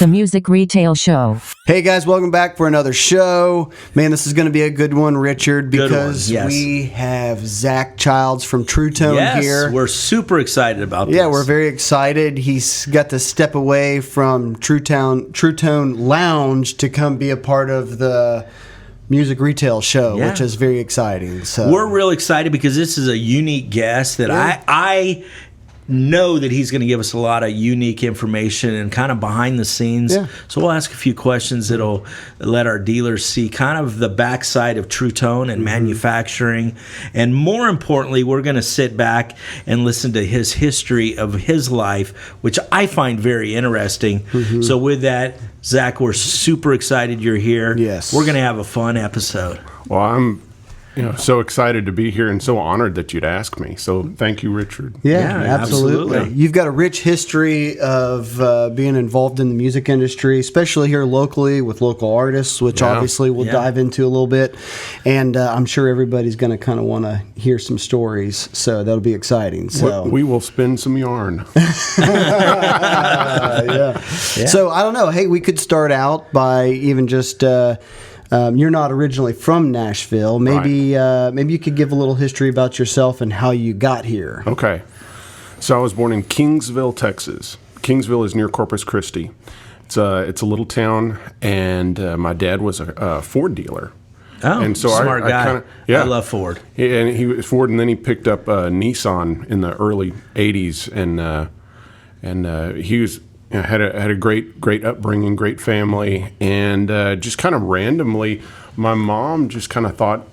The Music Retail Show. Hey guys, welcome back for another show. Man, this is going to be a good one, Richard, because Yes. we have Zac Childs from Truetone here. We're super excited about this. Yeah, we're very excited. He's got to step away from Truetone Lounge to come be a part of the Music Retail Show, which is very exciting. So we're real excited because this is a unique guest that I know that he's going to give us a lot of unique information and kind of behind the scenes. Yeah. So we'll ask a few questions that'll let our dealers see kind of the backside of Truetone and manufacturing. And more importantly, we're going to sit back and listen to his history of his life, which I find very interesting. So with that, Zac, we're super excited you're here. Yes. We're going to have a fun episode. Well, I'm so excited to be here and so honored that you'd ask me. So thank you, Richard. Yeah, Yeah, absolutely. absolutely. You've got a rich history of being involved in the music industry, especially here locally with local artists, which obviously we'll dive into a little bit. And I'm sure everybody's going to kind of want to hear some stories, so that'll be exciting. So We will spin some yarn. So I don't know. Hey, we could start out by even just. You're not originally from Nashville. Maybe you could give a little history about yourself and how you got here. Okay. So I was born in Kingsville, Texas. Kingsville is near Corpus Christi. It's a little town, and my dad was a Ford dealer. Oh, And so smart I guy. kinda, I love Ford. And he was Ford, and then he picked up Nissan in the early '80s, and he was had a great upbringing, great family, and just kind of randomly, my mom just kind of thought,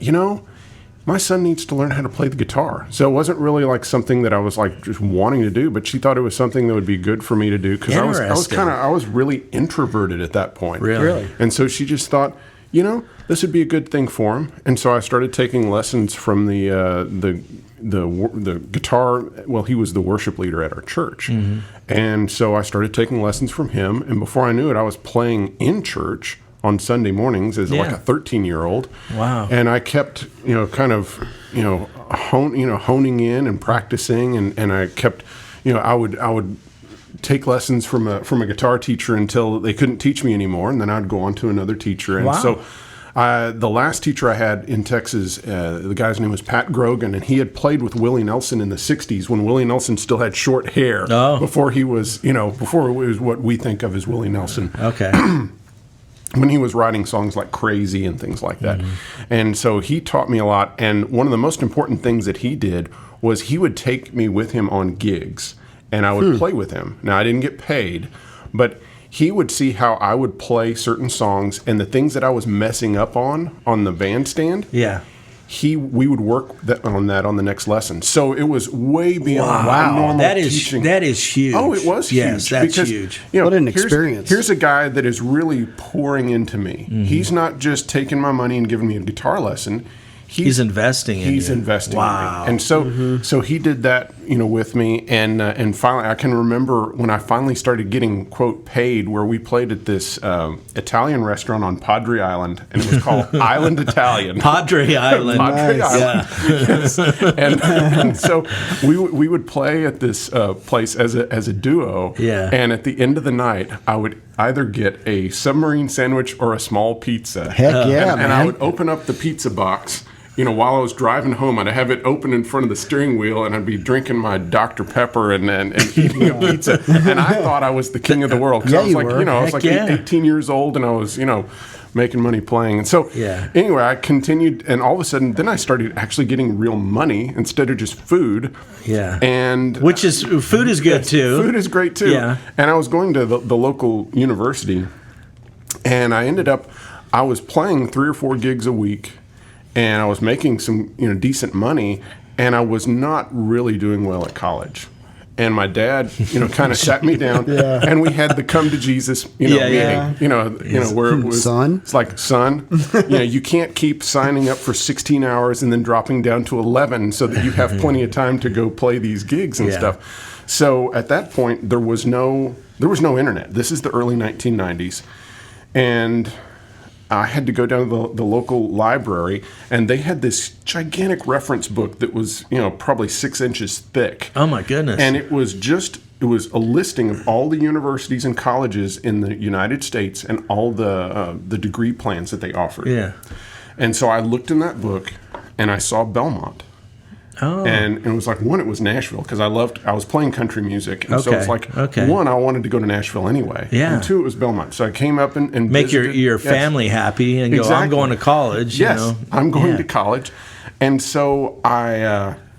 my son needs to learn how to play the guitar. So it wasn't really like something that I was like just wanting to do, but she thought it was something that would be good for me to do because I was really introverted at that point. Really? And so she just thought, this would be a good thing for him. And so I started taking lessons from the guitar. Well, he was the worship leader at our church. And so I started taking lessons from him. And before I knew it, I was playing in church on Sunday mornings as like a 13-year-old. Wow. And I kept, honing in and practicing. And I kept, I would take lessons from a guitar teacher until they couldn't teach me anymore, and then I'd go on to another teacher. And so the last teacher I had in Texas, the guy's name was Pat Grogan, and he had played with Willie Nelson in the 60s when Willie Nelson still had short hair before he was, before it was what we think of as Willie Nelson. Okay. When he was writing songs like Crazy and things like that. And so he taught me a lot, and one of the most important things that he did was he would take me with him on gigs, and I would play with him. Now, I didn't get paid, but he would see how I would play certain songs, and the things that I was messing up on the bandstand, we would work on that on the next lesson. So it was way beyond normal teaching. That is huge. Oh, it was yes, huge. That's because, huge. What an experience. Here's a guy that is really pouring into me. He's not just taking my money and giving me a guitar lesson. He's investing in you. He's investing in Wow. me. And so he did that, with me. And finally, I can remember when I finally started getting, quote, paid, where we played at this Italian restaurant on Padre Island, and it was called Island Italian. Padre Island. Padre Island. Yeah. Yes. And so we would play at this place as a duo. Yeah. And at the end of the night, I would either get a submarine sandwich or a small pizza. Heck yeah, man. And I would open up the pizza box. While I was driving home, I'd have it open in front of the steering wheel, and I'd be drinking my Dr. Pepper and eating a pizza. And I thought I was the king of the world. Because I was I was like 18 years old, and I was, making money playing. And so, anyway, I continued, and all of a sudden, then I started actually getting real money instead of just food. Yeah. And food is good too. Food is great too. Yeah. And I was going to the local university, and I was playing 3 or 4 gigs a week. And I was making some, decent money, and I was not really doing well at college. And my dad, kind of sat me down, and we had the come to Jesus, meeting. Where it was, son. It's like, son, you can't keep signing up for 16 hours and then dropping down to 11 so that you have plenty of time to go play these gigs and stuff. So at that point, there was no internet. This is the early 1990s, and I had to go down to the local library, and they had this gigantic reference book that was, probably 6 inches thick. Oh my goodness! And it was just a listing of all the universities and colleges in the United States and all the degree plans that they offered. Yeah. And so I looked in that book and I saw Belmont. Oh. And it was like, one, it was Nashville because I was playing country music. And so it's like, one, I wanted to go to Nashville anyway. Yeah. And two, it was Belmont. So I came up and make visited. your family happy and go, I'm going to college. Yes, you know? I'm going to college. And so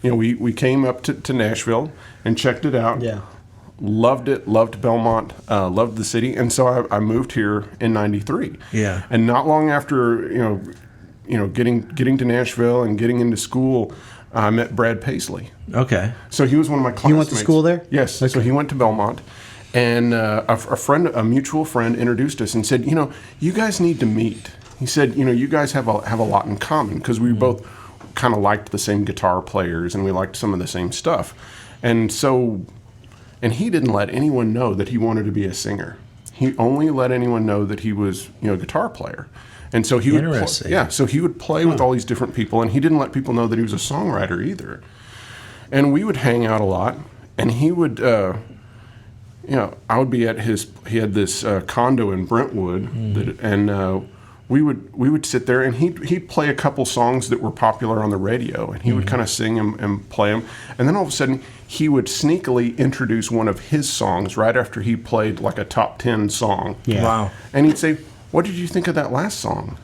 we came up to Nashville and checked it out. Yeah. Loved it, loved Belmont, loved the city. And so I moved here in 93. Yeah. And not long after, getting to Nashville and getting into school, I met Brad Paisley. Okay. So he was one of my classmates. He went to school there? Yes. Okay. So he went to Belmont. And a mutual friend introduced us and said, you guys need to meet. He said, you guys have a lot in common because we both kind of liked the same guitar players and we liked some of the same stuff. And he didn't let anyone know that he wanted to be a singer. He only let anyone know that he was, a guitar player. And so he would play with all these different people, and he didn't let people know that he was a songwriter either. And we would hang out a lot, and he would, I would be at he had this condo in Brentwood, and we would sit there, and he'd play a couple songs that were popular on the radio, and he would kind of sing them and play them. And then all of a sudden, he would sneakily introduce one of his songs right after he played like a top 10 song. Yeah. Wow. And he'd say, "What did you think of that last song?"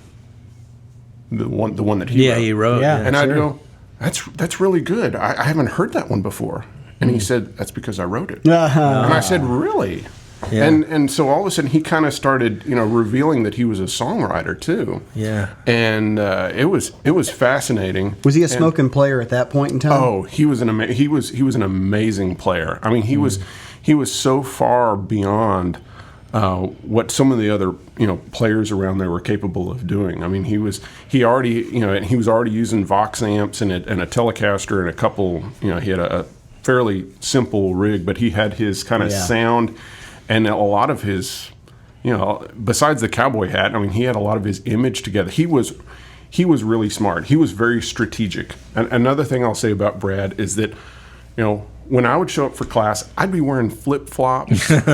The one that he wrote. he wrote. Yeah. And I'd go, "That's really good. I haven't heard that one before." And he said, "That's because I wrote it." Uh-huh. And I said, "Really?" Yeah. And so all of a sudden he kind of started, revealing that he was a songwriter too. Yeah. And it was fascinating. Was he a smoking player at that point in time? Oh, he was an amazing player. I mean, he was so far beyond what some of the other players around there were capable of doing. I mean, he was already using Vox amps and a Telecaster and a couple. He had a fairly simple rig, but he had his kind of sound and a lot of his, besides the cowboy hat. I mean, he had a lot of his image together. He was really smart. He was very strategic. And another thing I'll say about Brad is that, when I would show up for class, I'd be wearing flip-flops and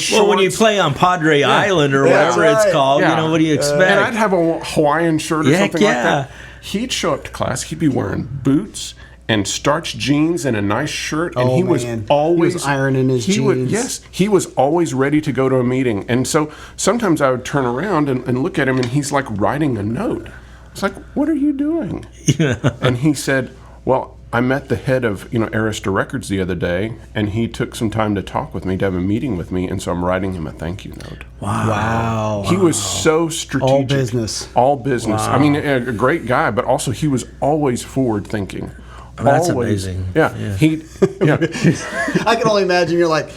shorts. Well, when you play on Padre Island or whatever it's called, what do you expect? And I'd have a Hawaiian shirt or something like yeah. that. He'd show up to class, he'd be wearing boots and starched jeans and a nice shirt, and he was always ironing his jeans. He was always ready to go to a meeting. And so sometimes I would turn around and look at him, and he's like writing a note. It's like, "What are you doing?" And he said, "Well, I met the head of Arista Records the other day, and he took some time to talk with me, to have a meeting with me, and so I'm writing him a thank you note." Wow. He was so strategic. All business. Wow. I mean, a great guy, but also he was always forward thinking. That's amazing. Yeah. I can only imagine you're like,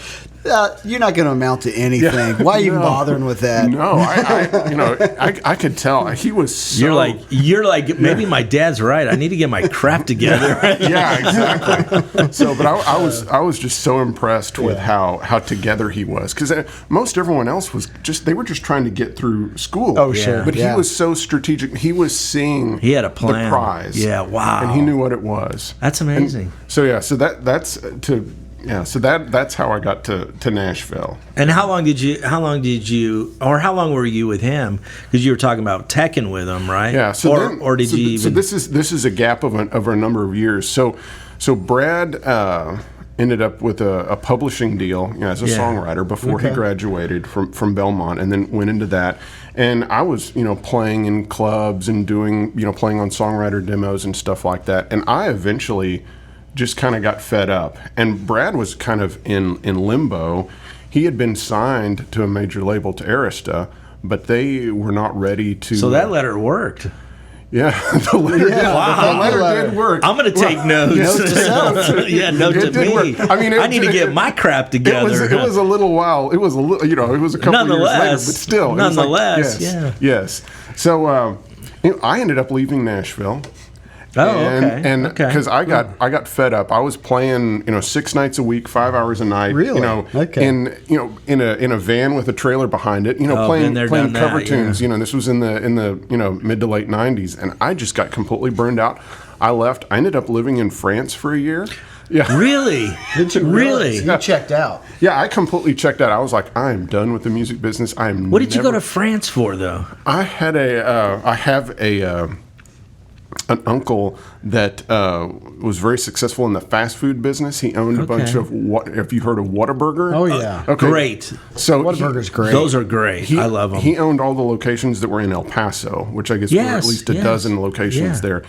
you're not going to amount to anything. Why are you bothering with that? No, I could tell he was so... You're like maybe my dad's right. I need to get my crap together. Yeah, exactly. So, but I was just so impressed with how together he was, because most everyone else was they were just trying to get through school. Oh, sure. But he was so strategic. He was seeing He had a plan. the prize. Yeah, wow. And he knew what it was. That's amazing. So that's how I got to Nashville. And how long were you with him? Because you were talking about teching with him, right? Yeah. So this is a gap of a number of years. So Brad ended up with a publishing deal as a songwriter before he graduated from Belmont, and then went into that. And I was playing in clubs and doing playing on songwriter demos and stuff like that. And I eventually just kind of got fed up. And Brad was kind of in limbo. He had been signed to a major label, to Arista, but they were not ready to... So that letter worked. Yeah, the letter, wow. The letter did work. I'm going to take notes. Note to self. Yeah, note to me. Work. I mean, I need to get my crap together. It was a little while. It was a little, it was a couple of years later, but still. Nonetheless, yes. So I ended up leaving Nashville. Oh, and because I got fed up. I was playing 6 nights a week, 5 hours a night. Really? In a van with a trailer behind it. Playing cover tunes. This was in the mid to late '90s, and I just got completely burned out. I left. I ended up living in France for a year. Yeah. Really? Really? You checked out. Yeah, I completely checked out. I was like, I am done with the music business. What did you go to France for, though? I have an uncle that was very successful in the fast food business. He owned a bunch of have you heard of Whataburger? Oh yeah, okay. Great. So Whataburger's great. Those are great. I love them. He owned all the locations that were in El Paso, which I guess were at least a dozen locations there.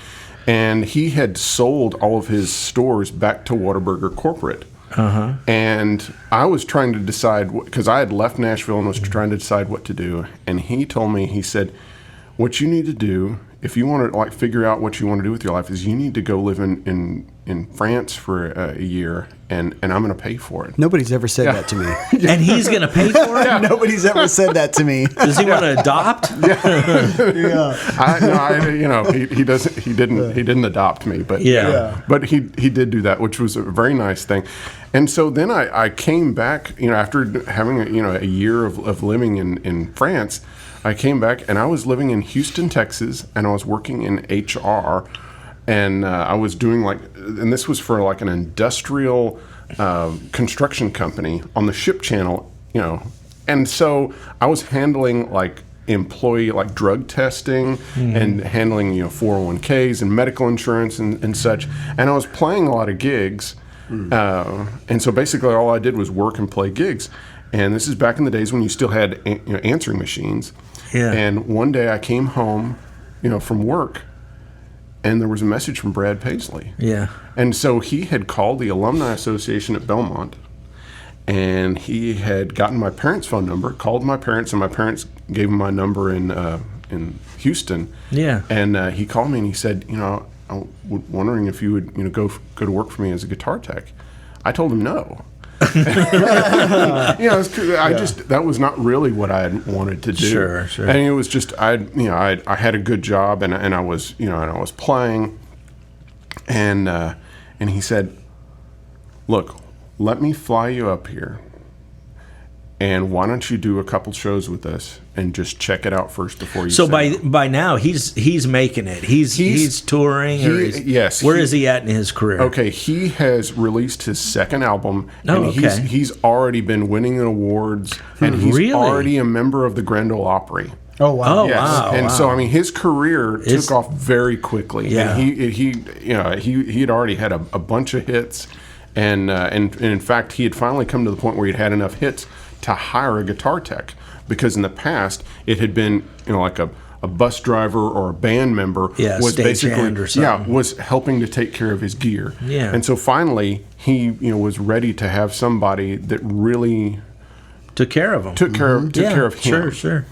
And he had sold all of his stores back to Whataburger corporate. And I was trying to decide, because I had left Nashville and was trying to decide what to do. And he told me, he said, what you need to do, if you want to like figure out what you want to do with your life, is you need to go live in France for a year, and I'm going to pay for it. Nobody's ever said that to me. And he's going to pay for it? Nobody's ever said that to me. Does he want to adopt? He doesn't. He didn't adopt me, but but he did do that, which was a very nice thing. And so then I came back, after having a year of living in France. I came back and I was living in Houston, Texas, and I was working in HR, and I was doing and this was for like an industrial construction company on the ship channel, and so I was handling like employee drug testing and handling 401ks and medical insurance and such, and I was playing a lot of gigs, and so basically all I did was work and play gigs. And this is back in the days when you still had answering machines. Yeah. And one day I came home, from work, and there was a message from Brad Paisley. Yeah. And so he had called the Alumni Association at Belmont, and he had gotten my parents' phone number, called my parents, and my parents gave him my number in Houston. Yeah. And he called me and he said, I'm wondering if you would go to work for me as a guitar tech. I told him no. That was not really what I had wanted to do. Sure. And it was just I had a good job and I was I was playing, and he said, "Look, let me fly you up here, and why don't you do a couple shows with us and just check it out first before you." So by now he's making it. He's touring. Yes. Where is he at in his career? Okay, he has released his second album, and he's already been winning awards, and he's already a member of the Grand Ole Opry. Oh wow! Oh, yes. Wow! And so I mean, his career took off very quickly. Yeah. And he had already had a bunch of hits, and in fact, he had finally come to the point where he'd had enough hits to hire a guitar tech, because in the past it had been like a bus driver or a band member was basically was helping to take care of his gear. Yeah. And so finally he was ready to have somebody that really took care of him. Took care of him. Sure.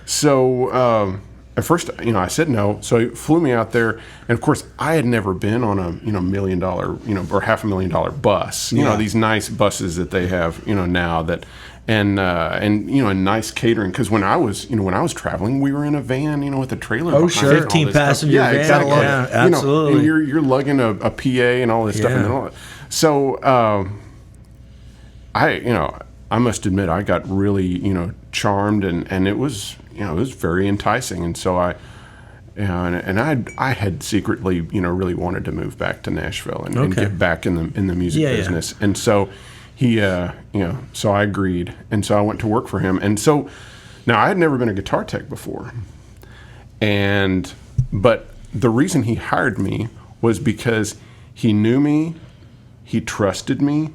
So at first, I said no. So he flew me out there, and of course, I had never been on a $1 million, or $500,000 bus. These nice buses that they have, now that, and nice catering. Because when I was traveling, we were in a van, with a trailer. Oh, sure. 15 passenger van. Exactly. Yeah, absolutely. And you're lugging a PA and all this stuff, and all that. So I must admit, I got really charmed, and it was it was very enticing, and so I had secretly really wanted to move back to Nashville and get back in the music business, and so he so I agreed, and so I went to work for him, and so now I had never been a guitar tech before, but the reason he hired me was because he knew me, he trusted me,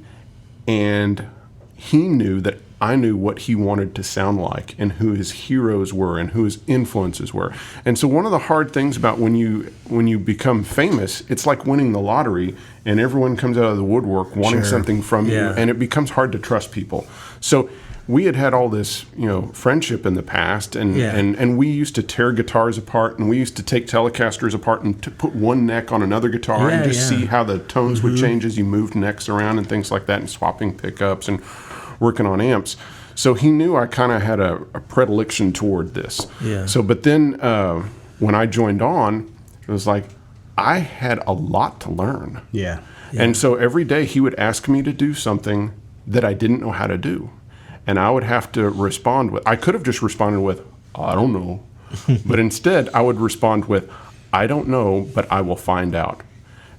and he knew that I knew what he wanted to sound like and who his heroes were and who his influences were. And so one of the hard things about when you become famous, it's like winning the lottery and everyone comes out of the woodwork wanting something from you, and it becomes hard to trust people. So we had all this, friendship in the past, and we used to tear guitars apart, and we used to take Telecasters apart and to put one neck on another guitar and just see how the tones would change as you moved necks around and things like that, and swapping pickups and working on amps. So he knew I kind of had a predilection toward this. Yeah. So, but then when I joined on, it was like I had a lot to learn. Yeah. And so every day he would ask me to do something that I didn't know how to do. And I would have to respond with, I could have just responded with, I don't know. But instead I would respond with, I don't know, but I will find out.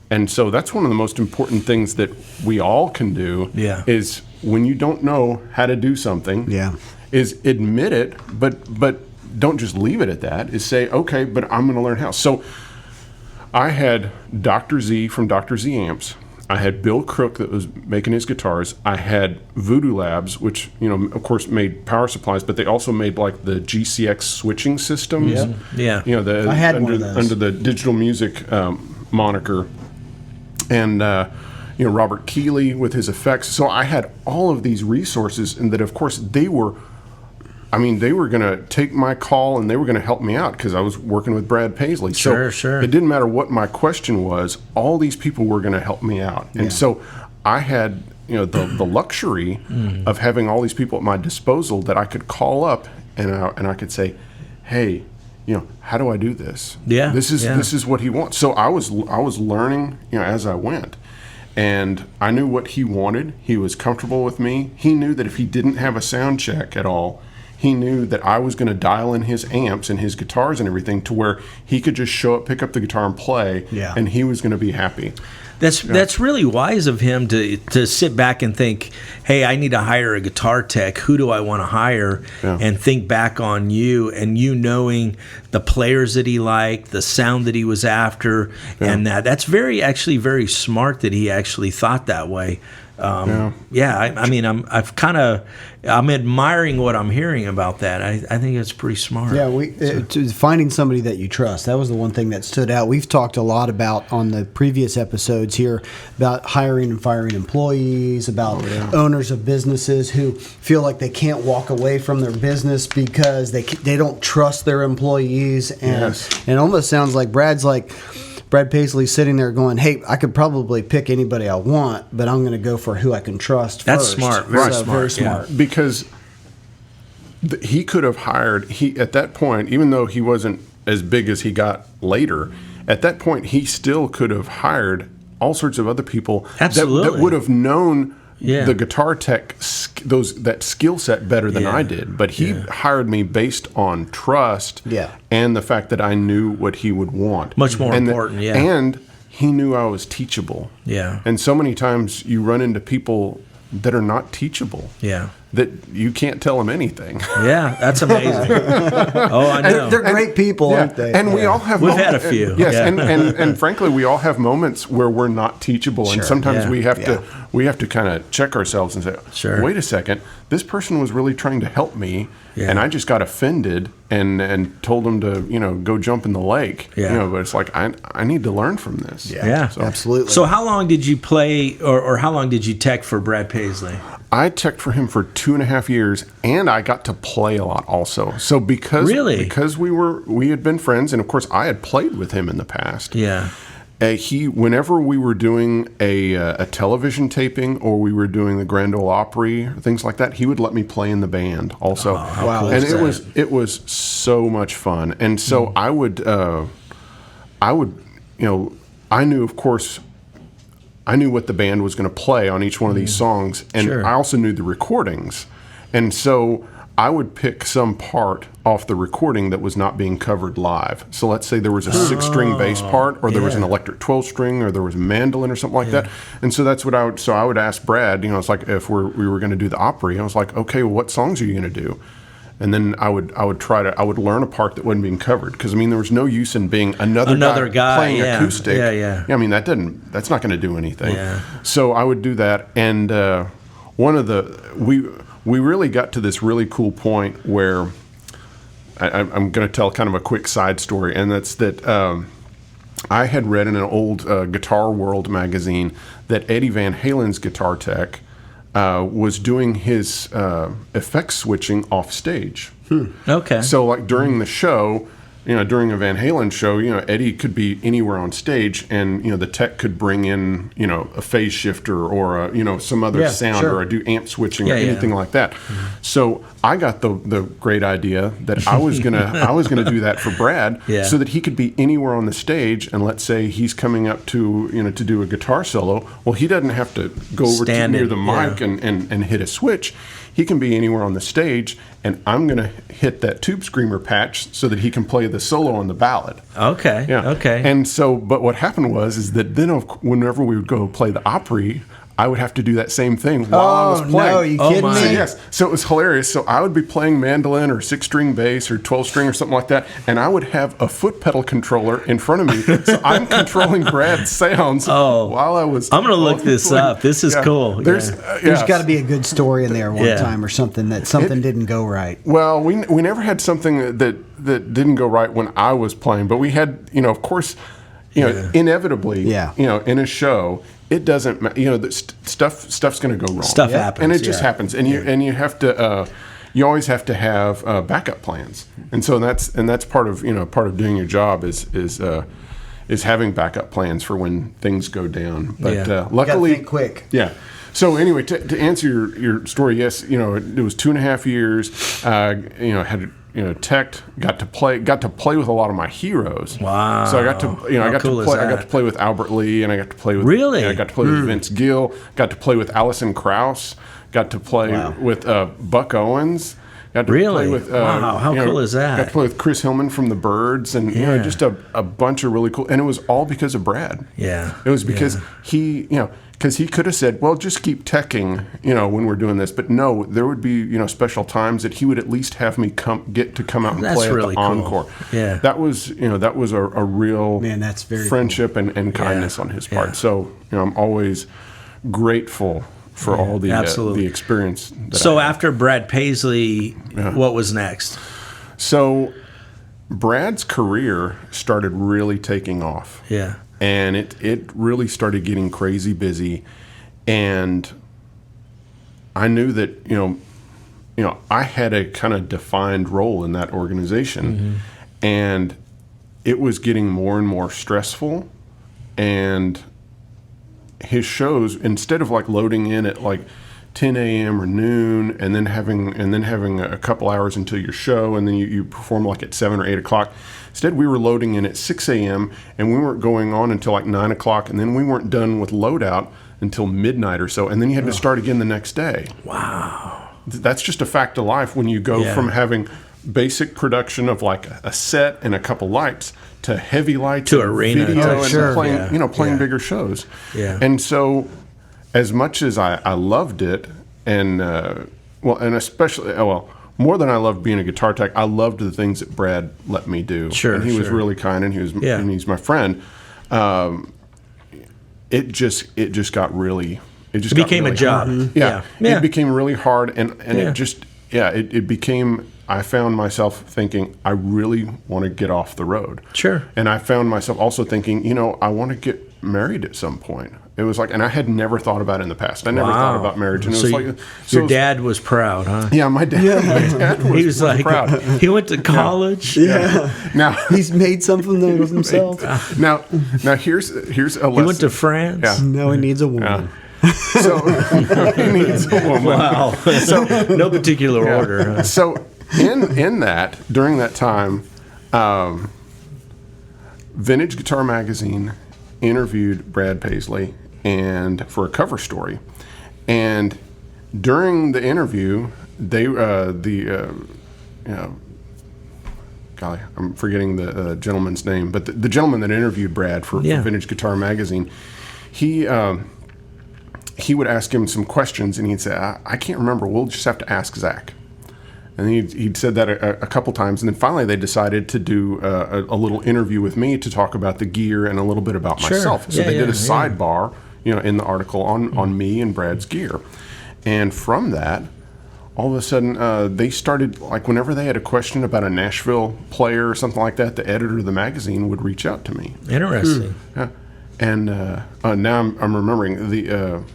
And so that's one of the most important things that we all can do. Yeah. Is when you don't know how to do something. Yeah. Is admit it, but don't just leave it at that. Is say, okay, but I'm going to learn how. So I had Dr. Z from Dr. Z Amps. I had Bill Crook that was making his guitars. I had Voodoo Labs, which, of course, made power supplies, but they also made like the GCX switching systems. Yeah. I had one of those. Under the digital music moniker. And, Robert Keeley with his effects. So I had all of these resources, and that, of course, they were going to take my call and they were going to help me out because I was working with Brad Paisley. Sure. It didn't matter what my question was. All these people were going to help me out. And so I had, the luxury of having all these people at my disposal that I could call up and I could say, hey, how do I do this? Yeah. This is what he wants. So I was learning, as I went. And I knew what he wanted. He was comfortable with me. He knew that if he didn't have a sound check at all, he knew that I was going to dial in his amps and his guitars and everything to where he could just show up, pick up the guitar and play, and he was going to be happy. That's really wise of him to sit back and think, hey, I need to hire a guitar tech. Who do I want to hire? Yeah. And think back on you and you knowing the players that he liked, the sound that he was after, and that's actually very smart that he actually thought that way. I'm admiring what I'm hearing about that. I think it's pretty smart. Yeah, finding somebody that you trust. That was the one thing that stood out. We've talked a lot about on the previous episodes here about hiring and firing employees, about owners of businesses who feel like they can't walk away from their business because they don't trust their employees, and it almost sounds like Brad Paisley sitting there going, hey, I could probably pick anybody I want, but I'm going to go for who I can trust That's first. smart. Very smart. Very smart. Yeah. Because he could have hired, at that point, even though he wasn't as big as he got later, at that point, he still could have hired all sorts of other people that would have known the guitar tech, that skill set better than I did. But he hired me based on trust and the fact that I knew what he would want. Much more important, And he knew I was teachable. Yeah. And so many times you run into people that are not teachable. Yeah. That you can't tell them anything. Yeah, that's amazing. Oh, I know. They're great people, aren't they? And we all have We've had a few. Yes, and frankly, we all have moments where we're not teachable, and sometimes we have to kind of check ourselves and say, wait a second, this person was really trying to help me, and I just got offended and told them to go jump in the lake. But it's like I need to learn from this. So, absolutely. So how long did you play, or how long did you tech for Brad Paisley? I teched for him for 2.5 years, and I got to play a lot also. So because we had been friends, and of course I had played with him in the past. Yeah. Whenever we were doing a television taping or we were doing the Grand Ole Opry, things like that, he would let me play in the band also. Oh, how cool and is it was so much fun. And so I knew, of course, I knew what the band was going to play on each one of these songs, and I also knew the recordings. And so I would pick some part off the recording that was not being covered live. So let's say there was a 6-string bass part, or there was an electric 12-string, or there was a mandolin or something like that. And so that's what I would ask Brad, it's like if we were going to do the Opry, I was like, okay, well, what songs are you going to do? And then I would learn a part that wasn't being covered, because there was no use in being another guy playing acoustic. Yeah. That's not going to do anything. Yeah. So I would do that, and we really got to this really cool point where I'm going to tell kind of a quick side story, and that's that I had read in an old Guitar World magazine that Eddie Van Halen's guitar tech was doing his effects switching off stage. Okay. So like during the show, during a Van Halen show, Eddie could be anywhere on stage, and the tech could bring in a phase shifter or some other sound or do amp switching or anything like that. Mm-hmm. So I got the great idea that I was gonna do that for Brad, so that he could be anywhere on the stage, and let's say he's coming up to to do a guitar solo. Well, he doesn't have to go over near the mic and hit a switch. he can be anywhere on the stage, and I'm going to hit that tube screamer patch so that he can play the solo on the ballad. Okay. Yeah. Okay. And so, but what happened was that then whenever we would go play the Opry, I would have to do that same thing while I was playing. No, you kidding me? So, yes. So it was hilarious. So I would be playing mandolin or 6-string bass or 12-string or something like that, and I would have a foot pedal controller in front of me. So I'm controlling Brad's sounds while I was. I'm going to look this up. This is cool. There's got to be a good story in there one time or something that didn't go right. Well, we never had something that didn't go right when I was playing, but we had, of course, inevitably, in a show. It doesn't matter. The stuff's going to go wrong. Stuff happens, and it just happens. And you have to. You always have to have backup plans. And so that's part of doing your job is having backup plans for when things go down. But luckily, think quick. Yeah. So anyway, to answer your story, yes, it was 2.5 years. Had teched, got to play with a lot of my heroes. Wow! So I got to I got to play with Albert Lee, and I got to play with I got to play with Vince Gill. Got to play with Alison Krauss. Got to play with Buck Owens. Got to play with How cool is that? Got to play with Chris Hillman from the Byrds, and just a bunch of really cool. And it was all because of Brad. Yeah, it was because he Because he could have said, well, just keep teching, when we're doing this. But no, there would be, special times that he would at least have me get to come out and play really at the encore. Yeah. That was, that was a real that's very friendship and kindness on his part. So, I'm always grateful for all the experience. So after Brad Paisley, what was next? So Brad's career started really taking off. Yeah. And it really started getting crazy busy, and I knew that I had a kind of defined role in that organization, and it was getting more and more stressful. And his shows, instead of like loading in at like 10 a.m. or noon, and then having a couple hours until your show, and then you perform like at 7 or 8 o'clock. Instead, we were loading in at 6 a.m., and we weren't going on until like 9 o'clock, and then we weren't done with loadout until midnight or so, and then you had to start again the next day. Wow. That's just a fact of life when you go from having basic production of like a set and a couple lights to heavy lights to and arena video and playing bigger shows. Yeah. And so as much as I loved it, and especially more than I loved being a guitar tech, I loved the things that Brad let me do. Sure, and he was really kind, and he's my friend. It just got really. It became a job. Mm-hmm. It became really hard, and it became. I found myself thinking, I really want to get off the road. Sure. And I found myself also thinking, I want to get married at some point. It was like, and I had never thought about it in the past. I never thought about marriage. And your dad was proud, huh? Yeah, my dad was proud. He went to college. Yeah. Now he's made something of himself. Now here's a lesson. He went to France. Yeah. Now he needs a woman. So he needs a woman. Wow. So no particular order. Huh? So in that, during that time, Vintage Guitar Magazine interviewed Brad Paisley and for a cover story, and during the interview, golly, I'm forgetting the gentleman's name, but the gentleman that interviewed Brad for Vintage Guitar Magazine, he would ask him some questions, and he'd say, I can't remember. We'll just have to ask Zac. And he'd said that a couple times, and then finally they decided to do a little interview with me to talk about the gear and a little bit about myself. So they did a sidebar, in the article on me and Brad's gear. And from that, all of a sudden they started, like whenever they had a question about a Nashville player or something like that, the editor of the magazine would reach out to me. Interesting. Yeah. And now I'm remembering the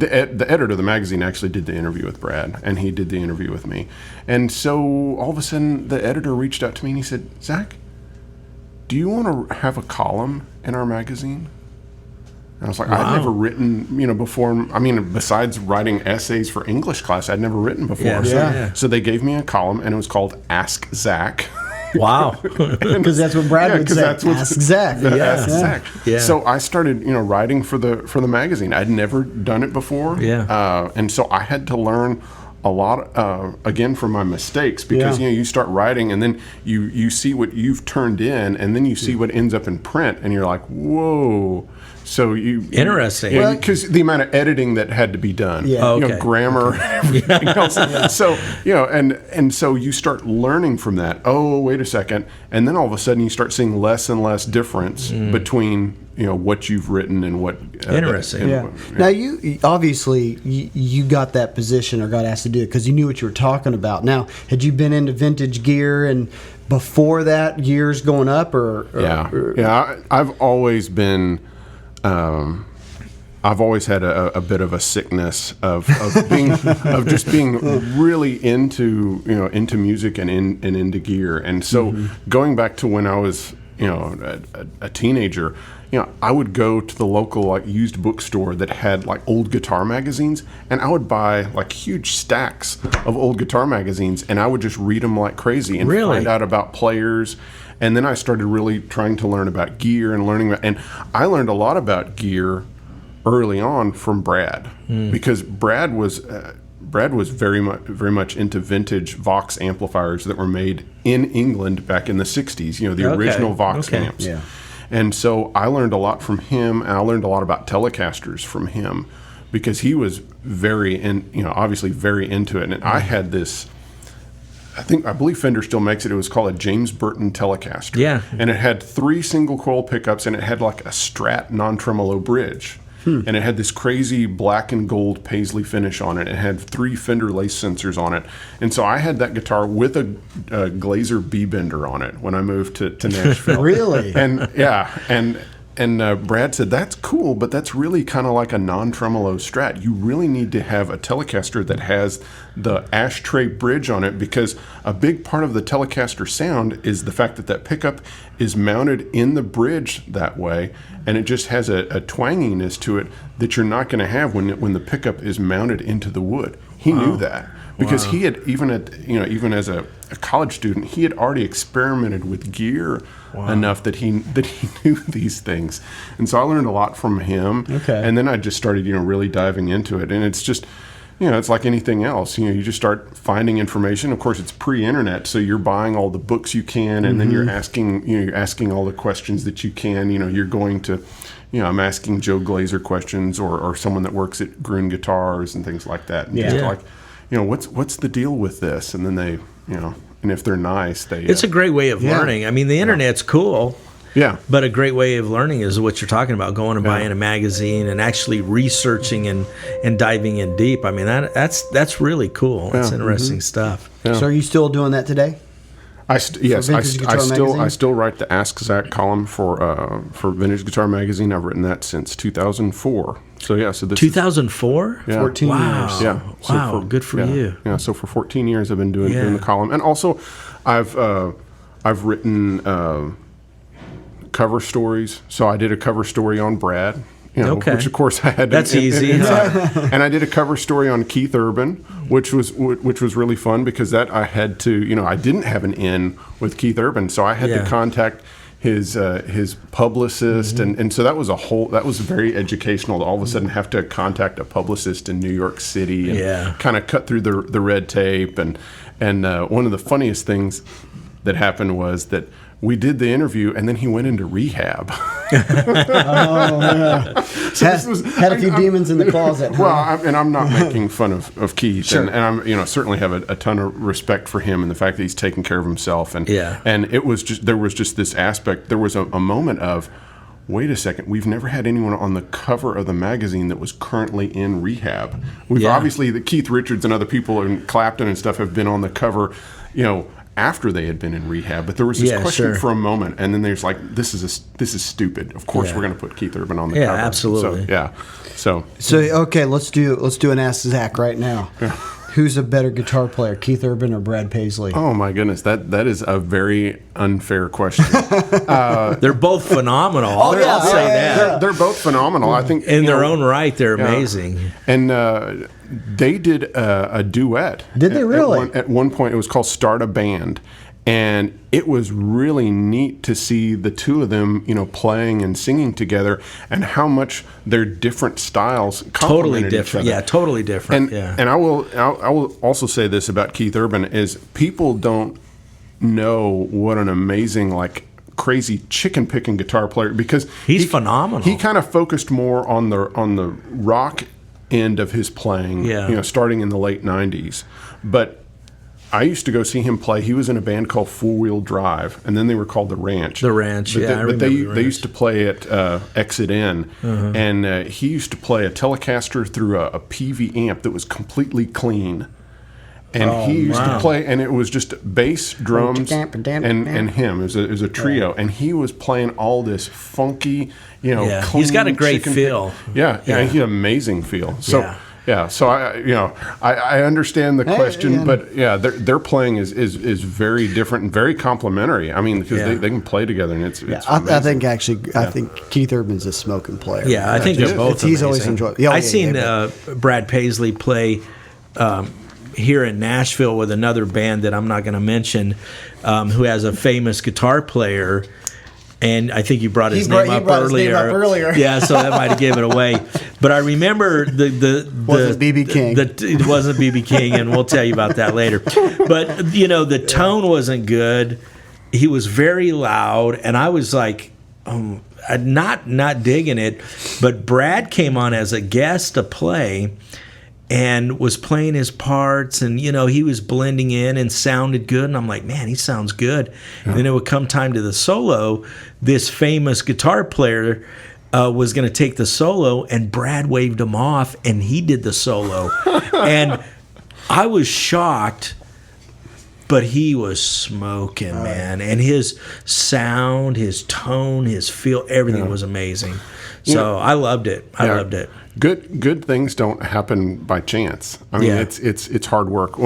editor of the magazine actually did the interview with Brad, and he did the interview with me. And so all of a sudden, the editor reached out to me and he said, Zac, do you want to have a column in our magazine? And I was like, I'd never written, before. I mean, besides writing essays for English class, I'd never written before. So they gave me a column, and it was called Ask Zac. Wow. Because that's what Brad would say. Ask Zac. Ask Zac. Yeah. So I started, writing for the magazine. I'd never done it before. Yeah. And so I had to learn a lot, again, from my mistakes, because you start writing, and then you see what you've turned in, and then you see what ends up in print, and you're like, whoa. So interesting, because the amount of editing that had to be done, grammar, everything else. So and so you start learning from that. Oh, wait a second, and then all of a sudden you start seeing less and less difference between what you've written and what. Interesting. Now you obviously you got that position or got asked to do it because you knew what you were talking about. Now, had you been into vintage gear and before that, years going up, I've always been. I've always had a bit of a sickness of just being really into music and into gear, and so going back to when I was a teenager, I would go to the local used bookstore that had old guitar magazines, and I would buy huge stacks of old guitar magazines, and I would just read them like crazy and find out about players. And then I started really trying to learn about gear and I learned a lot about gear early on from Brad, because Brad was very much into vintage Vox amplifiers that were made in England back in the 60s, the original Vox amps. Yeah. And so I learned a lot from him, and I learned a lot about Telecasters from him, because he was obviously very into it. And I had this, I believe Fender still makes it. It was called a James Burton Telecaster. Yeah. And it had 3 single coil pickups, and it had a Strat non-tremolo bridge. And it had this crazy black and gold paisley finish on it. It had 3 Fender lace sensors on it. And so I had that guitar with a Glazer B-bender on it when I moved to Nashville. Really? And Brad said, that's cool, but that's really kind of like a non-tremolo Strat. You really need to have a Telecaster that has the ashtray bridge on it, because a big part of the Telecaster sound is the fact that pickup is mounted in the bridge that way, and it just has a twanginess to it that you're not going to have when the pickup is mounted into the wood. He knew that. Because he had, even as a college student, he had already experimented with gear enough that he knew these things, and so I learned a lot from him. Okay. And then I just started, really diving into it, and it's just, it's like anything else. You just start finding information. Of course, it's pre-internet, so you're buying all the books you can, and then you're asking all the questions that you can. You're going to. I'm asking Joe Glazer questions or someone that works at Gruen Guitars and things like that. And just what's the deal with this? And then they, and if they're nice, they. It's a great way of learning. I mean, the internet's cool. Yeah. But a great way of learning is what you're talking about, going and buying a magazine and actually researching and diving in deep. I mean, that's really cool. That's interesting stuff. Yeah. So are you still doing that today? Yes, I still write the Ask Zac column for Vintage Guitar Magazine. I've written that since 2004. So this 2004? 14 years. Yeah. Wow, good for you. Yeah, so for 14 years I've been doing the column. And also I've written cover stories. So I did a cover story on Brad. Which of course I had. That's easy. And I did a cover story on Keith Urban, which was really fun, because that I had to, I didn't have an in with Keith Urban, so I had to contact his publicist, and so that was very educational to all of a sudden have to contact a publicist in New York City and kind of cut through the red tape, and one of the funniest things that happened was that we did the interview, and then he went into rehab. Had a few demons in the closet. Well, I'm not making fun of Keith, sure. and I'm certainly have a ton of respect for him and the fact that he's taking care of himself. And it was there was just this aspect. There was a moment of, wait a second, we've never had anyone on the cover of the magazine that was currently in rehab. We've obviously, the Keith Richards and other people and Clapton and stuff have been on the cover, after they had been in rehab, but there was this question for a moment, and then there's this is stupid. Of course, we're going to put Keith Urban on the cover. Yeah, absolutely. So okay, let's do an Ask Zac right now. Yeah. Who's a better guitar player, Keith Urban or Brad Paisley? Oh my goodness, that is a very unfair question. They're both phenomenal. I'll say that. They're both phenomenal. I think in their own right, they're amazing. And they did a duet. Did they really? At one point, it was called "Start a Band," And it was really neat to see the two of them, playing and singing together, and how much their different styles complemented each other. Yeah, totally different. And I will also say this about Keith Urban is people don't know what an amazing, like, crazy chicken picking guitar player, because he's phenomenal. He kind of focused more on the rock end of his playing, starting in the late 90s. But I used to go see him play. He was in a band called Four Wheel Drive, and then they were called The Ranch. The Ranch, but they used to play at Exit N, and he used to play a Telecaster through a PV amp that was completely clean. And he used to play, and it was just bass, drums, and him. It was a trio, and he was playing all this funky, clean. He's got a great feel. He had an amazing feel. So. Yeah, so I understand the question, but their playing is very different and very complimentary. I mean, because they can play together, and it's I think Keith Urban's a smoking player. Yeah, I think they're both. He's always enjoyed. I've seen Brad Paisley play here in Nashville with another band that I'm not going to mention, who has a famous guitar player. And I think you brought his name up earlier. Yeah, so that might have given it away. But I remember wasn't B.B. King. It wasn't B.B. King, and we'll tell you about that later. But the tone wasn't good. He was very loud, and I was like, not digging it. But Brad came on as a guest to play, and was playing his parts, and he was blending in and sounded good, and I'm like, man, he sounds good. And then it would come time to the solo. This famous guitar player was going to take the solo, and Brad waved him off, and he did the solo. And I was shocked, but he was smoking, man. And his sound, his tone, his feel, everything was amazing. So I loved it. I loved it. Good things don't happen by chance. I mean, it's hard work.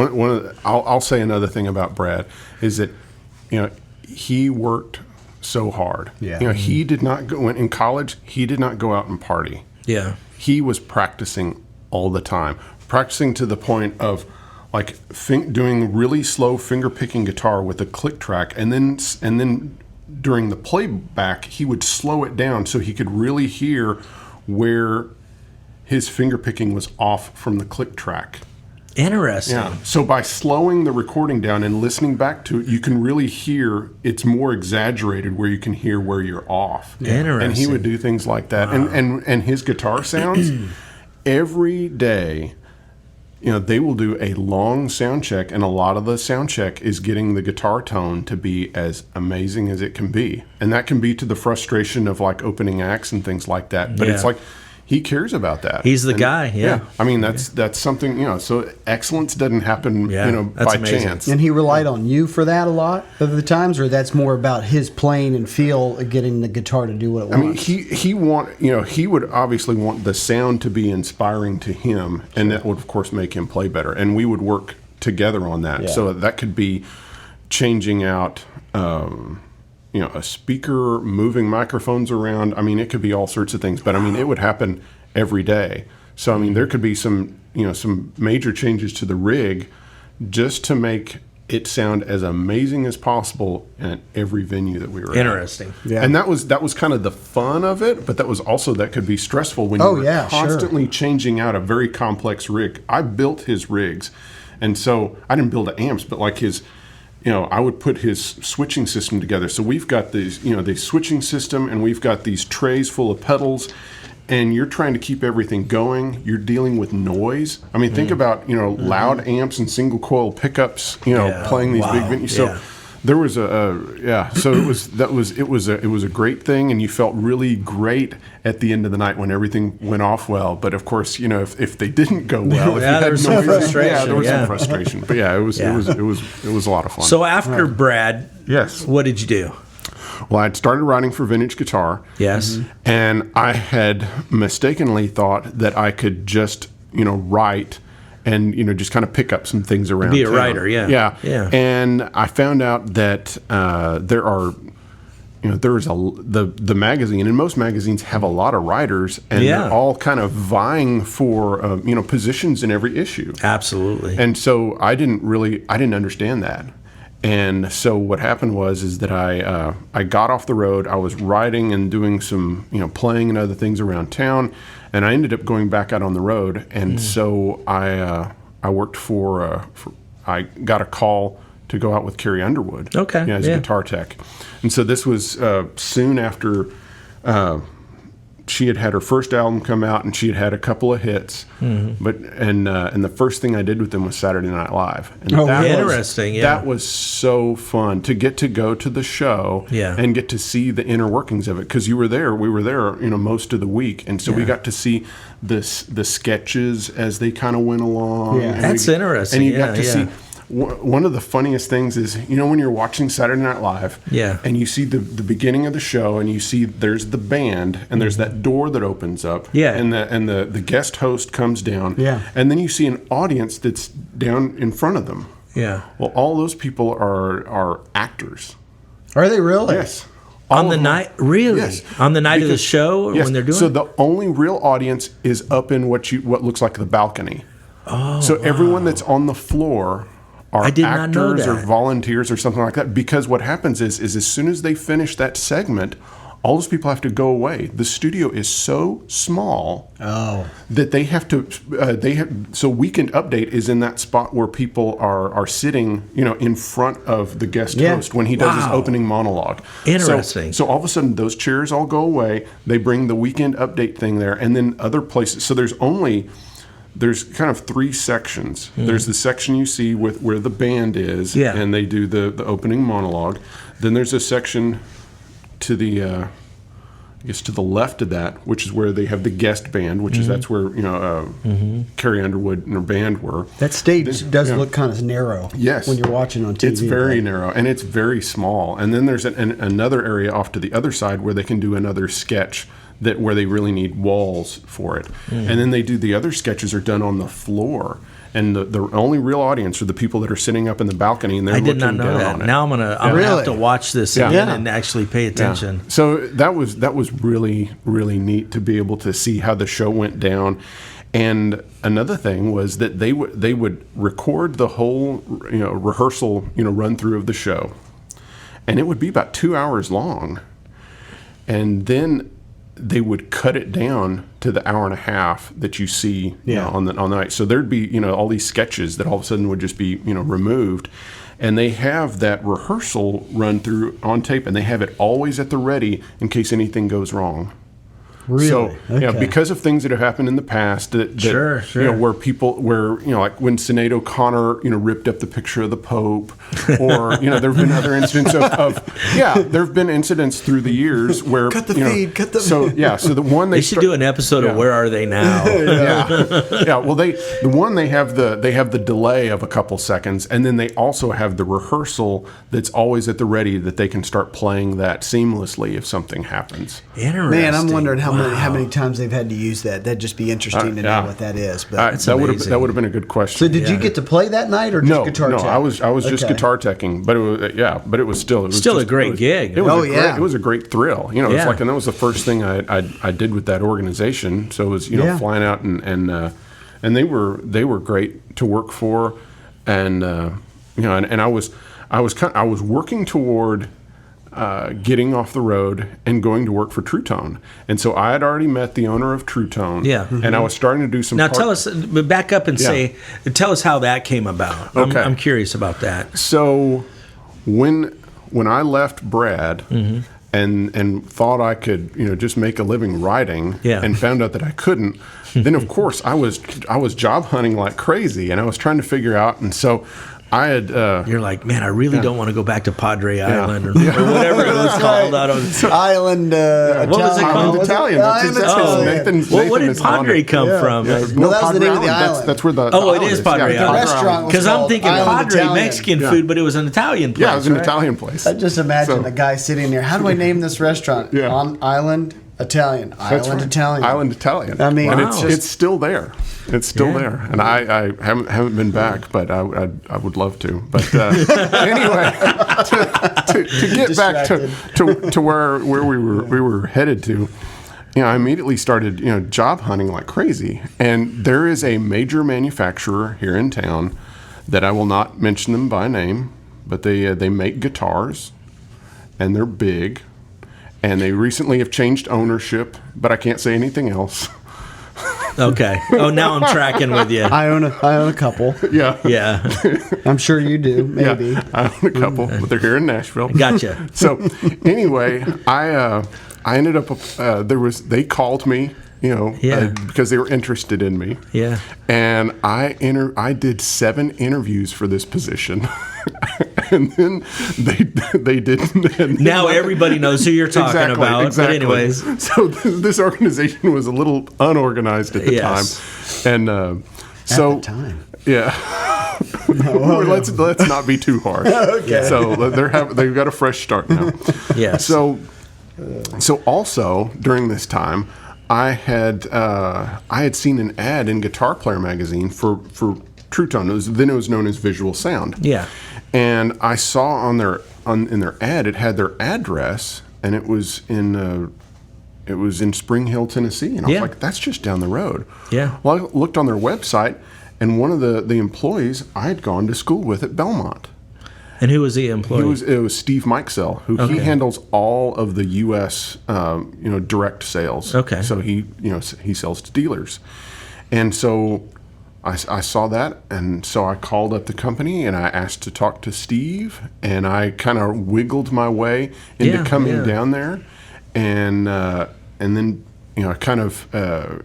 I'll say another thing about Brad is that he worked so hard. Yeah. He did not go in college. He did not go out and party. Yeah. He was practicing all the time, practicing to the point of like doing really slow finger picking guitar with a click track, and then during the playback he would slow it down so he could really hear where his finger picking was off from the click track. Interesting. Yeah. So by slowing the recording down and listening back to it, you can really hear it's more exaggerated where you can hear where you're off. Interesting. And he would do things like that. Wow. And his guitar sounds, every day, they will do a long sound check, and a lot of the sound check is getting the guitar tone to be as amazing as it can be. And that can be to the frustration of like opening acts and things like that. But it's like, he cares about that. He's the guy, yeah. I mean, that's something, so excellence doesn't happen, by amazing. chance. And he relied on you for that a lot of the times, or that's more about his playing and feel of getting the guitar to do what it wants? I mean, he would obviously want the sound to be inspiring to him, and that would, of course, make him play better. And we would work together on that. Yeah. So that could be changing out a speaker, moving microphones around. I mean, it could be all sorts of things, but I mean, it would happen every day. So, I mean, there could be some major changes to the rig just to make it sound as amazing as possible at every venue that we were Interesting. at. Yeah. And that was kind of the fun of it, but that could be stressful when you were constantly changing out a very complex rig. I built his rigs, and so I didn't build the amps, but like his I would put his switching system together. So we've got these, the switching system, and we've got these trays full of pedals, and you're trying to keep everything going. You're dealing with noise. I mean, think about, loud amps and single coil pickups, playing these big venues. So there was so it was a great thing, and you felt really great at the end of the night when everything went off well. But of course, if they didn't go well, there was some frustration. There was some frustration. But it was a lot of fun. So after Brad, what did you do? Well, I'd started writing for Vintage Guitar. Yes. And I had mistakenly thought that I could just, write and, just kind of pick up some things around Be a town. writer, yeah. And I found out that there are, the magazine, and most magazines have a lot of writers, and they're all kind of vying for, positions in every issue. Absolutely. And so I didn't understand that. And so what happened is that I got off the road. I was riding and doing some, playing and other things around town, and I ended up going back out on the road. And so I worked I got a call to go out with Carrie Underwood. Okay, as a guitar tech. And so this was soon after she had her first album come out, and she had a couple of hits. But and the first thing I did with them was Saturday Night Live. And interesting. That was so fun to get to go to the show and get to see the inner workings of it, because we were there, most of the week, and so we got to see the sketches as they kind of went along. Yeah, that's interesting. And you got to see. One of the funniest things is, when you're watching Saturday Night Live, and you see the beginning of the show, and you see there's the band, and there's that door that opens up, and the guest host comes down, and then you see an audience that's down in front of them. Yeah. Well, all those people are actors. Are they really? Yes. On the night, really? Yes. On the night of the show, when they're doing. So the only real audience is up in what looks like the balcony. Oh. So everyone that's on the floor are actors or volunteers or something like that, because what happens is as soon as they finish that segment, all those people have to go away. The studio is so small that they have to. So Weekend Update is in that spot where people are sitting, in front of the guest host when he does his opening monologue. Interesting. So all of a sudden, those chairs all go away. They bring the Weekend Update thing there, and then other places. So there's kind of three sections. There's the section you see where the band is, and they do the opening monologue. Then there's a section to the to the left of that, which is where they have the guest band, which is that's where Carrie Underwood and her band were. That stage does look kind of narrow. Yes, when you're watching on TV, it's very narrow and it's very small. And then there's another area off to the other side where they can do another sketch where they really need walls for it. And then they do the other sketches are done on the floor. And the only real audience are the people that are sitting up in the balcony, and they're looking down on it. I did not know that. Now I'm gonna have to watch this again and actually pay attention. Yeah. So that was really, really neat to be able to see how the show went down. And another thing was that they would record the whole rehearsal run through of the show, and it would be about 2 hours long, and then they would cut it down to the hour and a half that you see on the night. So there'd be all these sketches that all of a sudden would just be removed, and they have that rehearsal run through on tape, and they have it always at the ready in case anything goes wrong. Really? So because of things that have happened in the past, that sure. where like when Sinead O'Connor ripped up the picture of the Pope, or there have been other incidents there have been incidents through the years where cut the feed. So the one they should do an episode of Where Are They Now? Well they have the delay of a couple seconds, and then they also have the rehearsal that's always at the ready that they can start playing that seamlessly if something happens. Interesting. Man, I'm wondering how many times they've had to use that. That'd just be interesting to know what that is. But that would have been a good question. So did you get to play that night or just guitar tech? No, I was just guitar teching, but it was still a great gig. It was a great thrill. It's like, and that was the first thing I did with that organization. So it was flying out and they were great to work for, and and I was working toward getting off the road and going to work for Truetone. And so I had already met the owner of Truetone. Yeah. And I was starting to do some... Now tell us, back up and tell us how that came about. Okay. I'm curious about that. So when I left Brad and thought I could, just make a living writing and found out that I couldn't, then of course I was job hunting like crazy, and I was trying to figure out, and so I had. You're like, man, I really don't want to go back to Padre Island or whatever it was called. Island. What was it called? Italian. What did Padre come from? Well, that was the name of the island. That's where the. It is Padre Island. The restaurant was because I'm thinking Padre Italian. Mexican food, but it was an Italian place. Yeah, it was an Italian place. I just imagine a guy sitting there. How do I name this restaurant? On Island Italian. Island Italian. I mean, and it's still there. It's still there, and I haven't been back, but I would love to. But anyway, to get back to where we were headed to, I immediately started job hunting like crazy, and there is a major manufacturer here in town that I will not mention them by name, but they make guitars, and they're big, and they recently have changed ownership, but I can't say anything else. Okay. Oh, now I'm tracking with you. I own a couple. Yeah. Yeah. I'm sure you do. Maybe. Yeah, I own a couple, but they're here in Nashville. Gotcha. So anyway, I ended up they called me, because they were interested in me. Yeah. And I did 7 interviews for this position. And then they didn't. Now everybody knows who you're talking about. Exactly. But anyways. So this organization was a little unorganized at the time. And so. At the time. Yeah. Let's not be too harsh. Okay. So they've got a fresh start now. Yes. So also during this time, I had seen an ad in Guitar Player magazine for Truetone. Then it was known as Visual Sound. Yeah. And I saw in their ad, it had their address, and it was in Spring Hill, Tennessee. And I was like, that's just down the road. Yeah. Well, I looked on their website, and one of the employees I had gone to school with at Belmont. And who was the employee? It was Steve Mikesell, who he handles all of the U.S. Direct sales. Okay. So he sells to dealers, and so I saw that, and so I called up the company and I asked to talk to Steve, and I kind of wiggled my way into coming down there, and then I kind of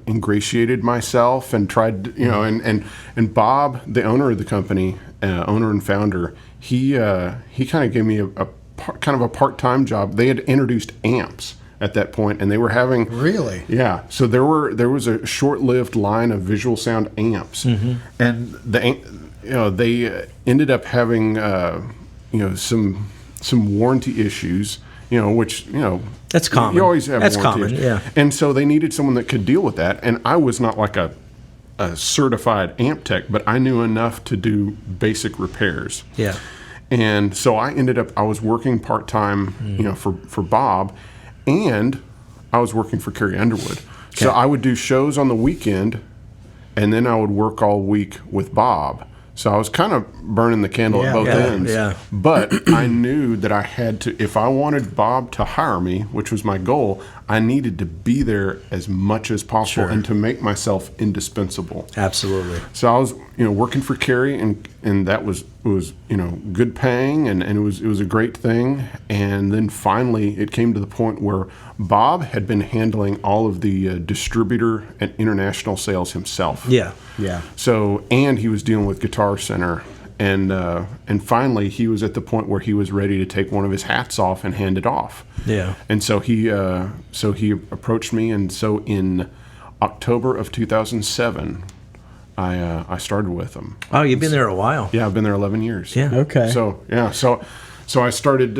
ingratiated myself and tried, and Bob, the owner of the company, owner and founder, he kind of gave me a part-time job. They had introduced amps at that point, and they were having Really? Yeah. So there was a short-lived line of Visual Sound amps, and they ended up having some warranty issues. Which that's common. You always have that's warranty common. issues. Yeah. And so they needed someone that could deal with that, and I was not like a certified amp tech, but I knew enough to do basic repairs. Yeah. And so I was working part-time, for Bob, and I was working for Carrie Underwood. Okay. So I would do shows on the weekend, and then I would work all week with Bob. So I was kind of burning the candle at both ends. Yeah. But I knew that I had to, if I wanted Bob to hire me, which was my goal, I needed to be there as much as possible and to make myself indispensable. Absolutely. So I was, working for Carrie, and that was good paying, and it was a great thing. And then finally, it came to the point where Bob had been handling all of the distributor and international sales himself. Yeah. Yeah. So, and he was dealing with Guitar Center, and finally he was at the point where he was ready to take one of his hats off and hand it off. Yeah. And so he approached me, and so in October of 2007, I started with him. Oh, you've been there a while. Yeah, I've been there 11 years. Yeah. Okay. So yeah, so I started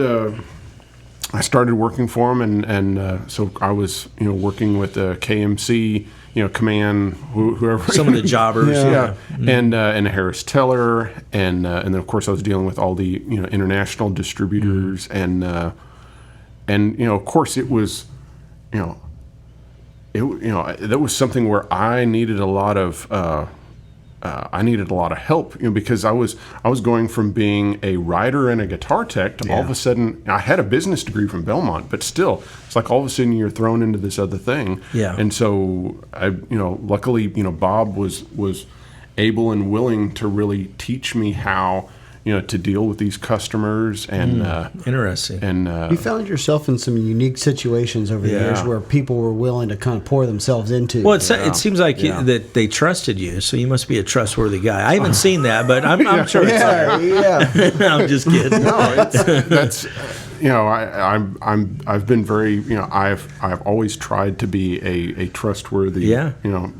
working for him, and so I was working with KMC, Command, whoever, some of the jobbers. Yeah. And Harris Teller, and then of course I was dealing with all the international distributors, and of course it was that was something where I needed a lot of help, because I was going from being a writer and a guitar tech to all of a sudden, I had a business degree from Belmont, but still, it's like all of a sudden you're thrown into this other thing. Yeah. And so luckily, Bob was able and willing to really teach me how, to deal with these customers, and interesting. And you found yourself in some unique situations over the years where people were willing to kind of pour themselves into. Well, it seems like that they trusted you, so you must be a trustworthy guy. I haven't seen that, but I'm sure it's there. Yeah. No, I'm just kidding. No, that's I've been very I've always tried to be a trustworthy